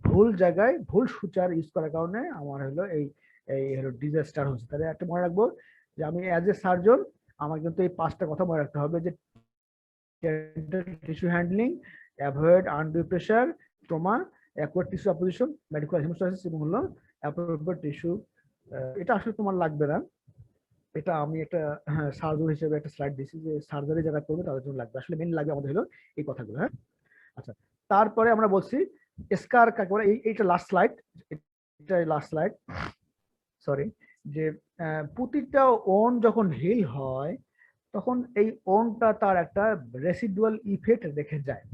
ভুল জায়গায় ভুল সুচার ইউজ করার কারণে আমার হলো এই এই হলো ডিজাস্টার হচ্ছে। তাহলে একটা মনে রাখবো যে আমি অ্যাজ এ সার্জন আমার কিন্তু এই 5টা কথা মনে রাখতে হবে, যে tissue handling, avoid undue pressure, trauma, accurate tissue apposition, medical haemostasis এবং হলো অ্যাপ্রোপ্রিয়েট টিস্যু। এটা আসলে তোমার লাগবে না, এটা আমি একটা সার্জন হিসেবে একটা স্লাইড দিয়েছি, যে সার্জারি যারা করবে তাদের জন্য লাগবে। আসলে মেন লাগবে আমাদের হলো এই কথাগুলো। হ্যাঁ, আচ্ছা, তারপরে আমরা বলছি স্কার কাকে বলে। এইটা লাস্ট স্লাইড, এটা লাস্ট স্লাইড, সরি। যে প্রতিটা ওন যখন হিল হয় তখন এই ওনটা তার একটা রেসিডুয়াল ইফেক্ট রেখে যায়।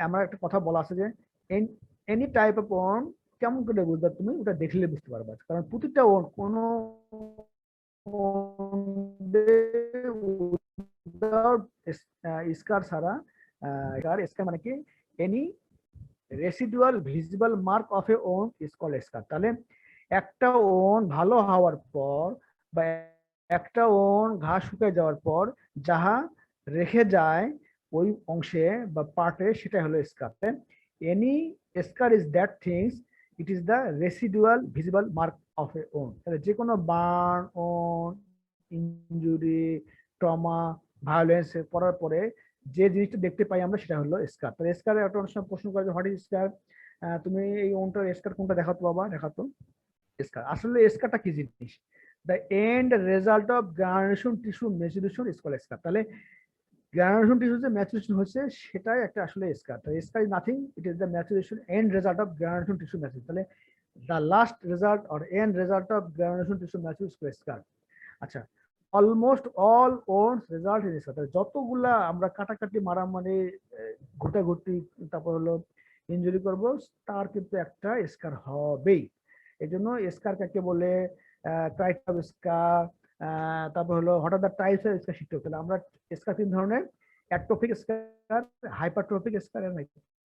আমার একটা কথা বলা আছে যে এনি টাইপ অফ ওন কেমন করে বুঝবে তুমি, ওটা দেখলে বুঝতে পারবা, কারণ প্রতিটা ওন কোনো স্কার ছাড়া, স্কার মানে কি, any residual visible mark of a wound is called scar. তাহলে একটা ওন ভালো হওয়ার পর বা একটা ওন ঘা শুকিয়ে যাওয়ার পর যাহা রেখে যায় ওই অংশে বা পার্টে, সেটা হলো scar. Any scar is that things, it is the residual visible mark of a wound. তাহলে যে কোনো burn, wound, injury, trauma, violence করার পরে যে জিনিসটা দেখতে পাই আমরা সেটা হলো স্কার। তাহলে স্কার একটা অনেক সময় প্রশ্ন করে যে হোয়াট ইজ স্কার, তুমি এই ওনটার স্কার কোনটা দেখাতো বাবা, দেখাতো স্কার। আসলে স্কারটা কি জিনিস? The end result of granulation tissue maturation is called scar. তাহলে গ্রানুলেশন টিস্যু যে ম্যাচুরেশন হচ্ছে সেটাই একটা আসলে স্কার। তাহলে scar is nothing, it is the maturation end result of granulation tissue maturation. তাহলে the last result or end result of granulation tissue maturation is scar. আচ্ছা, almost all wounds result in scar. যতগুলা আমরা কাটাকাটি, মারামারি, ঘুটাঘুটি, তারপর হলো injury করব, তার কিন্তু একটা স্কার হবেই। এই জন্য স্কার কাকে বলে, টাইপ অফ স্কার, তারপর হলো হঠাৎ টাইপস অফ স্কার শিখতে হবে। তাহলে আমরা স্কার 3 ধরনের, অ্যাট্রোফিক স্কার, হাইপারট্রোফিক স্কার এবং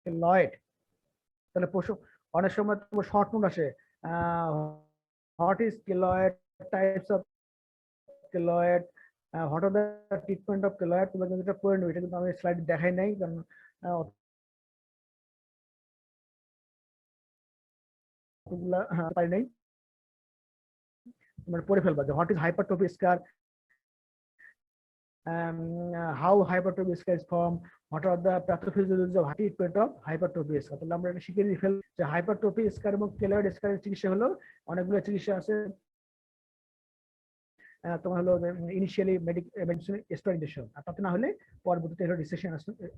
কেলয়েড। তাহলে অনেক সময় তোমার শর্ট নোট আসে, what is keloid, types of keloid, what are the treatment of keloid. তোমরা কিন্তু এটা পড়ে নেবে, এটা কিন্তু আমি স্লাইড দেখাই নাই, কারণ পারি নাই, তোমরা পড়ে ফেলবা যে what is hypertrophy scar, how hypertrophy scar is formed, what are the pathophysiology of treatment of hypertrophy scar। তাহলে আমরা এটা শিখে ফেল যে হাইপারট্রফি স্কার এবং কেলয়েড স্কারের চিকিৎসা হলো অনেকগুলো চিকিৎসা আছে। তোমার হলো ইনিশিয়ালি মেডিসিন স্টেরিলাইজেশন, আর তাতে না হলে পরবর্তীতে হলো রিসেকশন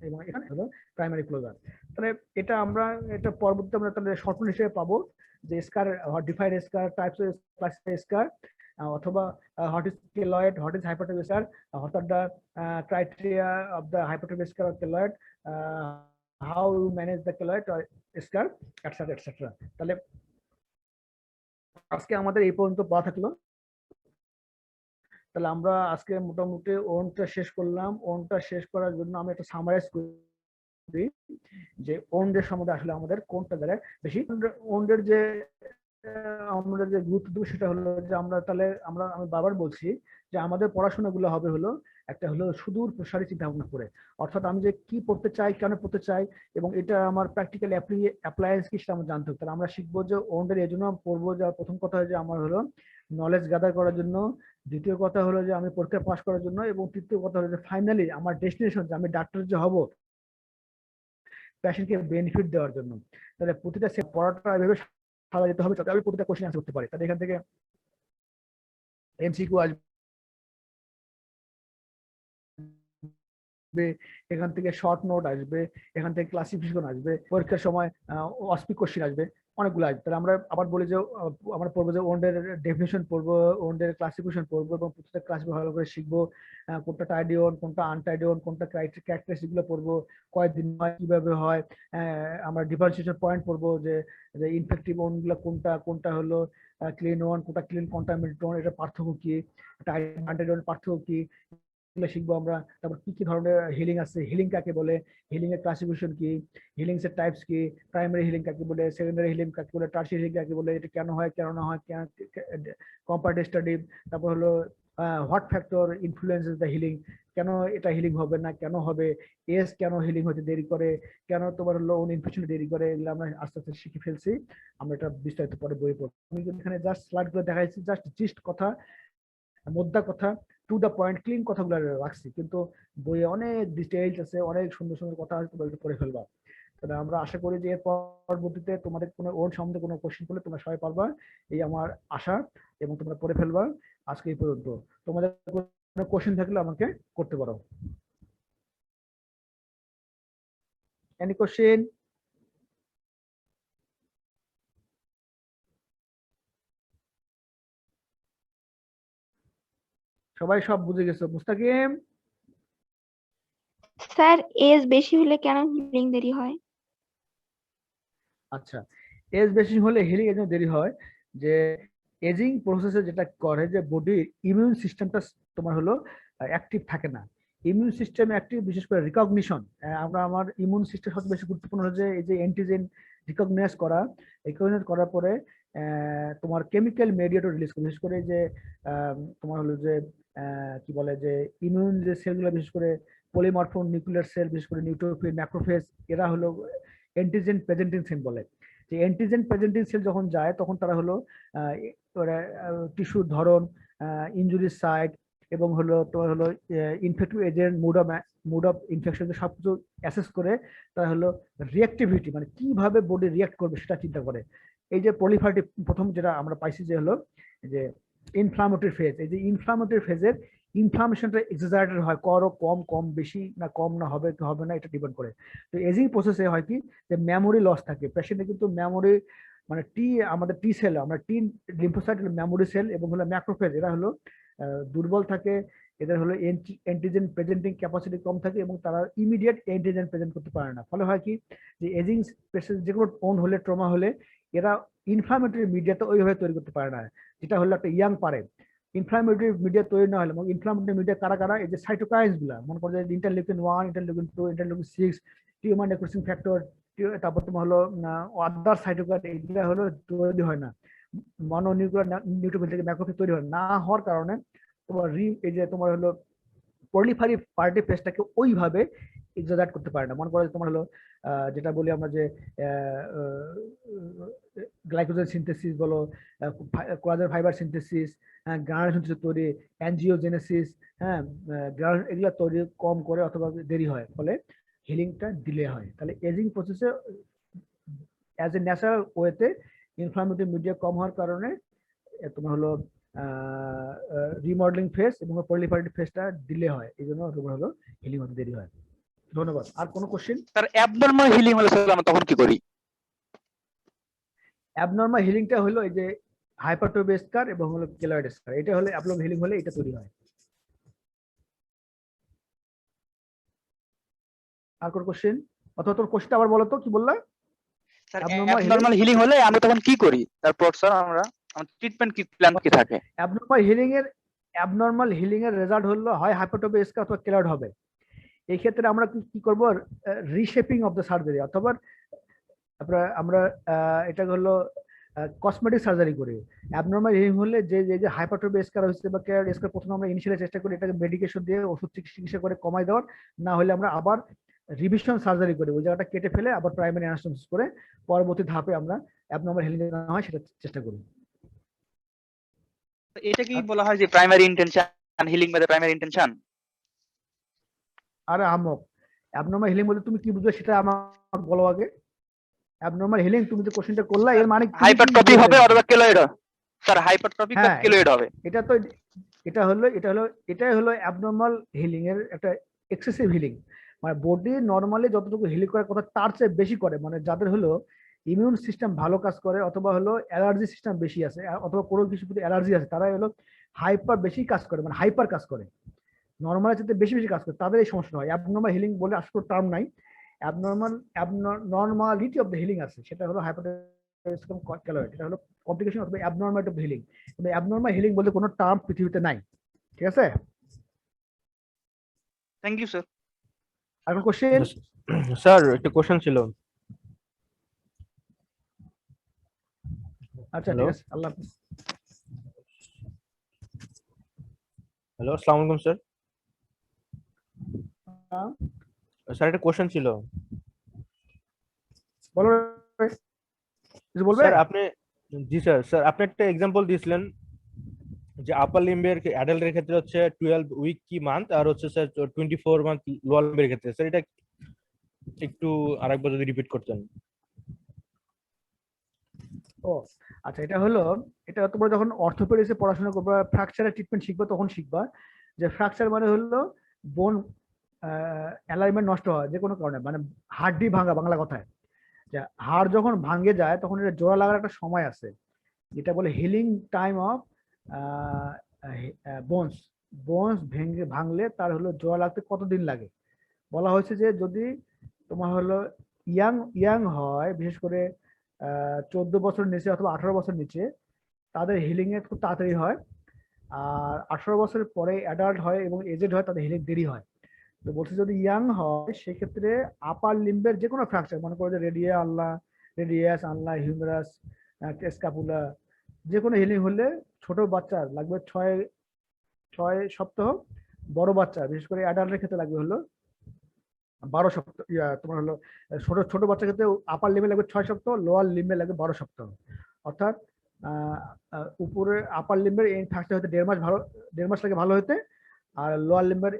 এবং এখানে হলো প্রাইমারি ক্লোজার। তাহলে এটা আমরা এটা পরবর্তীতে আমরা তাহলে শর্ট নোট হিসেবে পাবো যে scar, defined scar, types of classified scar, অথবা what is keloid, what is hypertrophic scar, what are the criteria of the hypertrophic scar or keloid, how you manage the keloid or scar, etc etc। তাহলে আজকে আমাদের এই পর্যন্ত পড়া থাকলো। তাহলে আমরা আজকে মোটামুটি ওনটা শেষ করলাম। ওনটা শেষ করার জন্য আমি একটা সামারাইজ করি যে ওনডের সম্বন্ধে আসলে আমাদের কোনটা দ্বারা বেশি ওনডের যে আমরা যে গুরুত্ব দেবো সেটা হলো যে আমরা তাহলে আমি বারবার বলছি যে আমাদের পড়াশোনাগুলো হবে হলো একটা হলো সুদূর প্রসারী চিন্তা ভাবনা করে, অর্থাৎ আমি যে কি পড়তে চাই, কেন পড়তে চাই এবং এটা আমার প্র্যাকটিক্যাল অ্যাপ্লায়েন্স কি সেটা আমার জানতে হবে। তাহলে আমরা শিখবো যে ওনডের এই জন্য পড়বো যে প্রথম কথা যে আমার হলো নলেজ গ্যাদার করার জন্য, দ্বিতীয় কথা হলো যে আমি পরীক্ষা পাস করার জন্য, এবং তৃতীয় কথা হলো যে ফাইনালি আমার ডেস্টিনেশন যে আমি ডাক্তার যে হব পেশেন্টকে বেনিফিট দেওয়ার জন্য। তাহলে প্রতিটা পড়াটা এভাবে সাজা যেতে হবে যাতে আমি প্রতিটা কোশ্চেন আনসার করতে পারি। তাহলে এখান থেকে এমসিকিউ আসবে, এখান থেকে শর্ট নোট আসবে, এখান থেকে ক্লাসিফিকেশন আসবে, পরীক্ষার সময় অস্পিক কোশ্চেন আসবে, অনেকগুলো আসবে। তাহলে আমরা আবার বলি যে আমরা পড়বো যে ওন্ডের ডেফিনেশন পড়বো, ওন্ডের ক্লাসিফিকেশন পড়বো এবং প্রত্যেকটা ক্লাস ভালো করে শিখবো, কোনটা টাইডিওন, কোনটা আনটাইডিওন, কোনটা ক্যারেক্টারিস্টিক গুলো পড়বো, কয়দিন হয়, কিভাবে হয়, আমরা ডিফারেন্সিয়েশন পয়েন্ট পড়বো যে ইনফেক্টিভ ওন গুলো কোনটা, কোনটা হলো ক্লিন ওন, কোনটা ক্লিন কন্টামিনেটেড ওন, এটা পার্থক্য কি, আনটাইডিওন পার্থক্য কি, শিখবো আমরা। তারপর কি কি ধরনের হিলিং আছে, হিলিং কাকে বলে, হিলিং এর ক্লাসিফিকেশন কি, হিলিংস এর টাইপস কি, প্রাইমারি হিলিং কাকে বলে, সেকেন্ডারি হিলিং কাকে বলে, টার্সিয়ারি হিলিং কাকে বলে, এটা কেন হয়, কেন না হয়, কম্পারেটিভ স্টাডি। তারপর হলো what factor influences the healing, কেন এটা হিলিং হবে না, কেন হবে, এস কেন হিলিং হতে দেরি করে, কেন তোমার হলো ওন ইনফেকশন দেরি করে, এগুলো আমরা আস্তে আস্তে শিখে ফেলছি। আমরা এটা বিস্তারিত পরে বই পড়বো। আমি এখানে জাস্ট স্লাইড গুলো দেখাইছি, জাস্ট জিস্ট কথা, মোদ্দা কথা, টু দা পয়েন্ট, ক্লিন কথাগুলো রাখছি, কিন্তু বইয়ে অনেক ডিটেইলস আছে, অনেক সুন্দর সুন্দর কথা আছে, তোমরা পড়ে ফেলবা। তাহলে আমরা আশা করি যে এর পরবর্তীতে তোমাদের কোনো ওর সম্বন্ধে কোনো কোশ্চেন করলে তোমরা সবাই পারবা, এই আমার আশা, এবং তোমরা পড়ে ফেলবা। আজকে এই পর্যন্ত। তোমাদের কোনো কোশ্চেন থাকলে আমাকে করতে পারো। Any question? সবাই সব বুঝে গেছো? মুস্তাকিম? স্যার এজ বেশি হলে কেন হিলিং দেরি হয়? আচ্ছা, এজ বেশি হলে হিলিং এর জন্য দেরি হয় যে এজিং প্রসেসে যেটা করে যে বডির ইমিউন সিস্টেমটা তোমার হলো অ্যাক্টিভ থাকে না। ইমিউন সিস্টেম অ্যাক্টিভ বিশেষ করে রিকগনিশন, আমার ইমিউন সিস্টেম সবচেয়ে বেশি গুরুত্বপূর্ণ হচ্ছে এই যে অ্যান্টিজেন রিকগনাইজ করা, রিকগনাইজ করার পরে তোমার কেমিক্যাল মেডিয়েটর রিলিজ করে, বিশেষ করে যে তোমার হলো যে কি বলে যে ইমিউন যে সেলগুলো, বিশেষ করে পলিমরফন নিউক্লিয়ার সেল, বিশেষ করে নিউট্রোফিল, ম্যাক্রোফেজ, এরা হলো অ্যান্টিজেন প্রেজেন্টিং সেল বলে। যে অ্যান্টিজেন প্রেজেন্টিং সেল যখন যায় তখন তারা হলো টিস্যুর ধরন, ইনজুরি সাইট এবং হলো তোমার হলো infective agent, mode of infection, সবকিছু অ্যাসেস করে তারা হলো রিঅ্যাক্টিভিটি, মানে কিভাবে বডি রিঅ্যাক্ট করবে সেটা চিন্তা করে। এই যে প্রলিফারেটিভ প্রথম যেটা আমরা পাইছি যে হলো যে ইনফ্লামেটরি ফেজ, এই যে ইনফ্লামেটরি ফেজের ইনফ্লামেশনটা এক্সাজারেটেড হয়, কম কম বেশি না, কম না হবে কি হবে না, এটা ডিপেন্ড করে। তো এজিং প্রসেসে হয় কি যে মেমোরি লস থাকে পেশেন্টের, কিন্তু মেমোরি মানে আমাদের টি সেল, আমরা টি লিম্ফোসাইট হলো মেমোরি সেল, এবং হলো ম্যাক্রোফেজ এরা হলো দুর্বল থাকে, এদের হলো অ্যান্টিজেন প্রেজেন্টিং ক্যাপাসিটি কম থাকে এবং তারা ইমিডিয়েট অ্যান্টিজেন প্রেজেন্ট করতে পারে না। ফলে হয় কি যে এজিং পেশেন্ট যে কোনো ওন হলে, ট্রমা হলে, এরা ইনফ্লামেটরি মিডিয়াটা ওইভাবে তৈরি করতে পারে না, যেটা হলো একটা ইয়াং পারে। ইনফ্লামেটরি মিডিয়া তৈরি না হলে, ইনফ্লামেটরি মিডিয়া কারা কারা, এই যে সাইটোকাইনস গুলা, মনে করো যে interleukin 1, interleukin 2, interleukin 6, tumour necrosing factor, তারপর তোমার হলো আদার সাইটোকাইন, এগুলা হলো তৈরি হয় না, মনোনিউক্লিয়ার নিউট্রোফিল থেকে ম্যাক্রোফেজ তৈরি হয় না হওয়ার কারণে তোমার এই যে তোমার হলো পলিফারি পার্টি ফেজটাকে ওইভাবে এক্সাজার্ট করতে পারে না। মনে করো তোমার হলো যেটা বলি আমরা যে গ্লাইকোজেন সিনথেসিস বলো, collagen fibre synthesis, granulation synthesis তৈরি, অ্যানজিওজেনেসিস, হ্যাঁ, এগুলো তৈরি কম করে অথবা দেরি হয়, ফলে হিলিংটা ডিলে হয়। তাহলে এজিং প্রসেসে অ্যাজ এ ন্যাচারাল ওয়েতে ইনফ্লামেটরি মিডিয়া কম হওয়ার কারণে তোমার হলো রিমডেলিং ফেজ এবং পলিফারেটিভ ফেজটা ডিলে হয়, এই জন্য তোমার হলো হিলিং হতে দেরি হয়। ধন্যবাদ। আর কোনো কোশ্চেন? স্যার অ্যাবনরমাল হিলিং হলে স্যার আমরা তখন কি করি? অ্যাবনরমাল হিলিংটা হলো এই যে হাইপারট্রফি স্কার এবং হলো কেলয়েড স্কার, এটা হলো অ্যাবনরমাল হিলিং হলে এটা তৈরি হয়। আর কোন কোশ্চেন? অথবা তোর কোশ্চেনটা আবার বলো তো, কি বললা? স্যার Abnormal অ্যাবনরমাল হিলিং হলে আমরা তখন কি করি? তারপর স্যার আমরা আমার ট্রিটমেন্ট কি প্ল্যান কি থাকে? অ্যাবনর্মাল হিলিং এর রেজাল্ট হলো হয় হাইপারট্রফি স্কার অথবা কেলয়েড হবে। এই ক্ষেত্রে আমরা কি করব, রিশেপিং অফ দ্য সার্জারি, অথবা আমরা এটা হলো কসমেটিক সার্জারি করি। অ্যাবনর্মাল হিলিং হলে যে হাইপারট্রফি স্কার হচ্ছে বা কেলয়েড স্কার, প্রথমে আমরা ইনিশিয়ালি চেষ্টা করি এটাকে মেডিকেশন দিয়ে ওষুধ চিকিৎসা করে কমাই দেওয়ার, না হলে আমরা আবার রিভিশন সার্জারি করি, ওই জায়গাটা কেটে ফেলে আবার প্রাইমারি অ্যানাস্টোমোসিস করে পরবর্তী ধাপে আমরা অ্যাবনর্মাল হিলিং না হয় সেটা চেষ্টা করি। এটা কি বলা হয় যে primary intention healing by the primary intention? আরে আমক, অ্যাবনর্মাল হিলিং বলতে তুমি কি বুঝছো সেটা আমাকে বলো আগে। অ্যাবনর্মাল হিলিং তুমি যে কোশ্চেনটা করলা এর মানে কি? হাইপারট্রফি হবে অথবা কেলয়েড? স্যার হাইপারট্রফি বা হ্যাঁ, কেলয়েড হবে। এটাই হলো অ্যাবনর্মাল হিলিং এর একটা এক্সেসিভ হিলিং, মানে বডি নরমালি যতটুকু হিলিং করার কথা তার চেয়ে বেশি করে, মানে যাদের হলো ইমিউন সিস্টেম ভালো কাজ করে অথবা হলো অ্যালার্জি সিস্টেম বেশি আছে অথবা কোনো কিছু প্রতি অ্যালার্জি আছে, তারাই হলো হাইপার বেশি কাজ করে, মানে হাইপার কাজ করে, নরমালের চেয়ে বেশি কাজ করে, তাদের এই সমস্যা হয়। অ্যাবনর্মাল হিলিং বলে আসলে টার্ম নাই, নর্মালিটি অফ দ্য হিলিং আছে, সেটা হলো হাইপারটেনশন কেলয়েড, এটা হলো complication of the abnormality of the healing. কিন্তু অ্যাবনর্মাল হিলিং বলতে কোনো টার্ম পৃথিবীতে নাই, ঠিক আছে? Thank you sir. আর কোন কোশ্চেন? স্যার একটা কোশ্চেন ছিল। আচ্ছা Hello? ঠিক আছে, আল্লাহ হাফেজ। হ্যালো, আসসালামু আলাইকুম স্যার। স্যার একটা কোশ্চেন ছিল। বলো, কিছু বলবে? স্যার আপনি, জি স্যার, স্যার আপনি একটা এক্সাম্পল দিয়েছিলেন যে আপার লিম্বের অ্যাডাল্টের ক্ষেত্রে হচ্ছে 12 উইক কি মান্থ, আর হচ্ছে স্যার 24 মান্থ লোয়ার লিম্বের ক্ষেত্রে। স্যার এটা একটু আরেকবার যদি রিপিট করতেন। ও আচ্ছা, এটা তোমরা যখন অর্থোপেডিক্সে পড়াশোনা করবে, ফ্র্যাকচারের ট্রিটমেন্ট শিখবে, তখন শিখবা যে ফ্র্যাকচার মানে হলো বোন অ্যালাইনমেন্ট নষ্ট হয় যে কোনো কারণে, মানে হাড্ডি ভাঙা বাংলা কথায়। যে হাড় যখন ভাঙে যায় তখন এটা জোড়া লাগার একটা সময় আছে, যেটা বলে হিলিং টাইম অফ বোনস ভাঙলে তার হলো জোড়া লাগতে কতদিন লাগে। বলা হয়েছে যে যদি তোমার হলো ইয়াং হয়, বিশেষ করে 14 বছর নিচে অথবা 18 বছর নিচে, তাদের হিলিং এ খুব তাড়াতাড়ি হয়। আর 18 বছরের পরে অ্যাডাল্ট হয় এবং এজেড হয়, তাদের হিলিং দেরি হয়। তো বলছে যদি ইয়াং হয় সেক্ষেত্রে আপার লিম্বের যে কোনো ফ্র্যাকচার, মনে করো যে রেডিয়াস আনলা, হিউমেরাস, স্ক্যাপুলা, যে কোনো হিলিং হলে ছোট বাচ্চার লাগবে 6 সপ্তাহ, বড় বাচ্চা বিশেষ করে অ্যাডাল্টের ক্ষেত্রে লাগবে হলো 12 সপ্তাহ। তোমার হলো ছোট বাচ্চার ক্ষেত্রে আপার লিম্বে লাগবে 6 সপ্তাহ, লোয়ার লিম্বে লাগবে 12 সপ্তাহ। অর্থাৎ উপরে আপার লিম্বের এই ফ্র্যাকচার হতে 1.5 মাস লাগে ভালো হতে, আর লোয়ার লিম্বের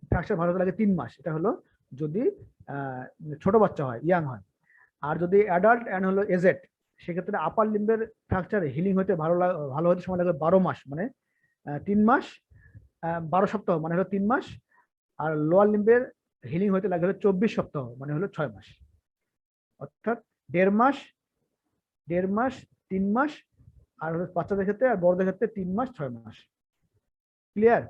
ফ্র্যাকচার ভালো হতে লাগে 3 মাস। এটা হলো যদি ছোট বাচ্চা হয়, ইয়াং হয়। আর যদি অ্যাডাল্ট এন্ড হলো এজেড, সেক্ষেত্রে আপার লিম্বের ফ্র্যাকচার হিলিং হতে ভালো হতে সময় লাগবে 12 মাস, মানে 3 মাস 12 সপ্তাহ মানে হলো 3 মাস। আর লোয়ার লিম্বের হিলিং হতে লাগে হলো 24 সপ্তাহ, মানে হলো 6 মাস। অর্থাৎ 1.5 মাস 3 মাস, আর হলো বাচ্চাদের ক্ষেত্রে আর বড়দের ক্ষেত্রে 3 মাস 6 মাস। ক্লিয়ার?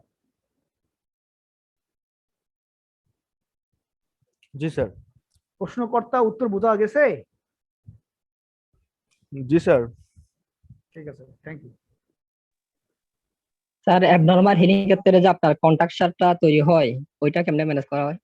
জি স্যার। প্রশ্নকর্তা উত্তর বোঝা গেছে? জি স্যার। ঠিক আছে, thank you. Sir abnormal healing ক্ষেত্রে যে আপনার কন্ট্রাকচারটা তৈরি হয় ওইটা কেমনে ম্যানেজ করা হয়?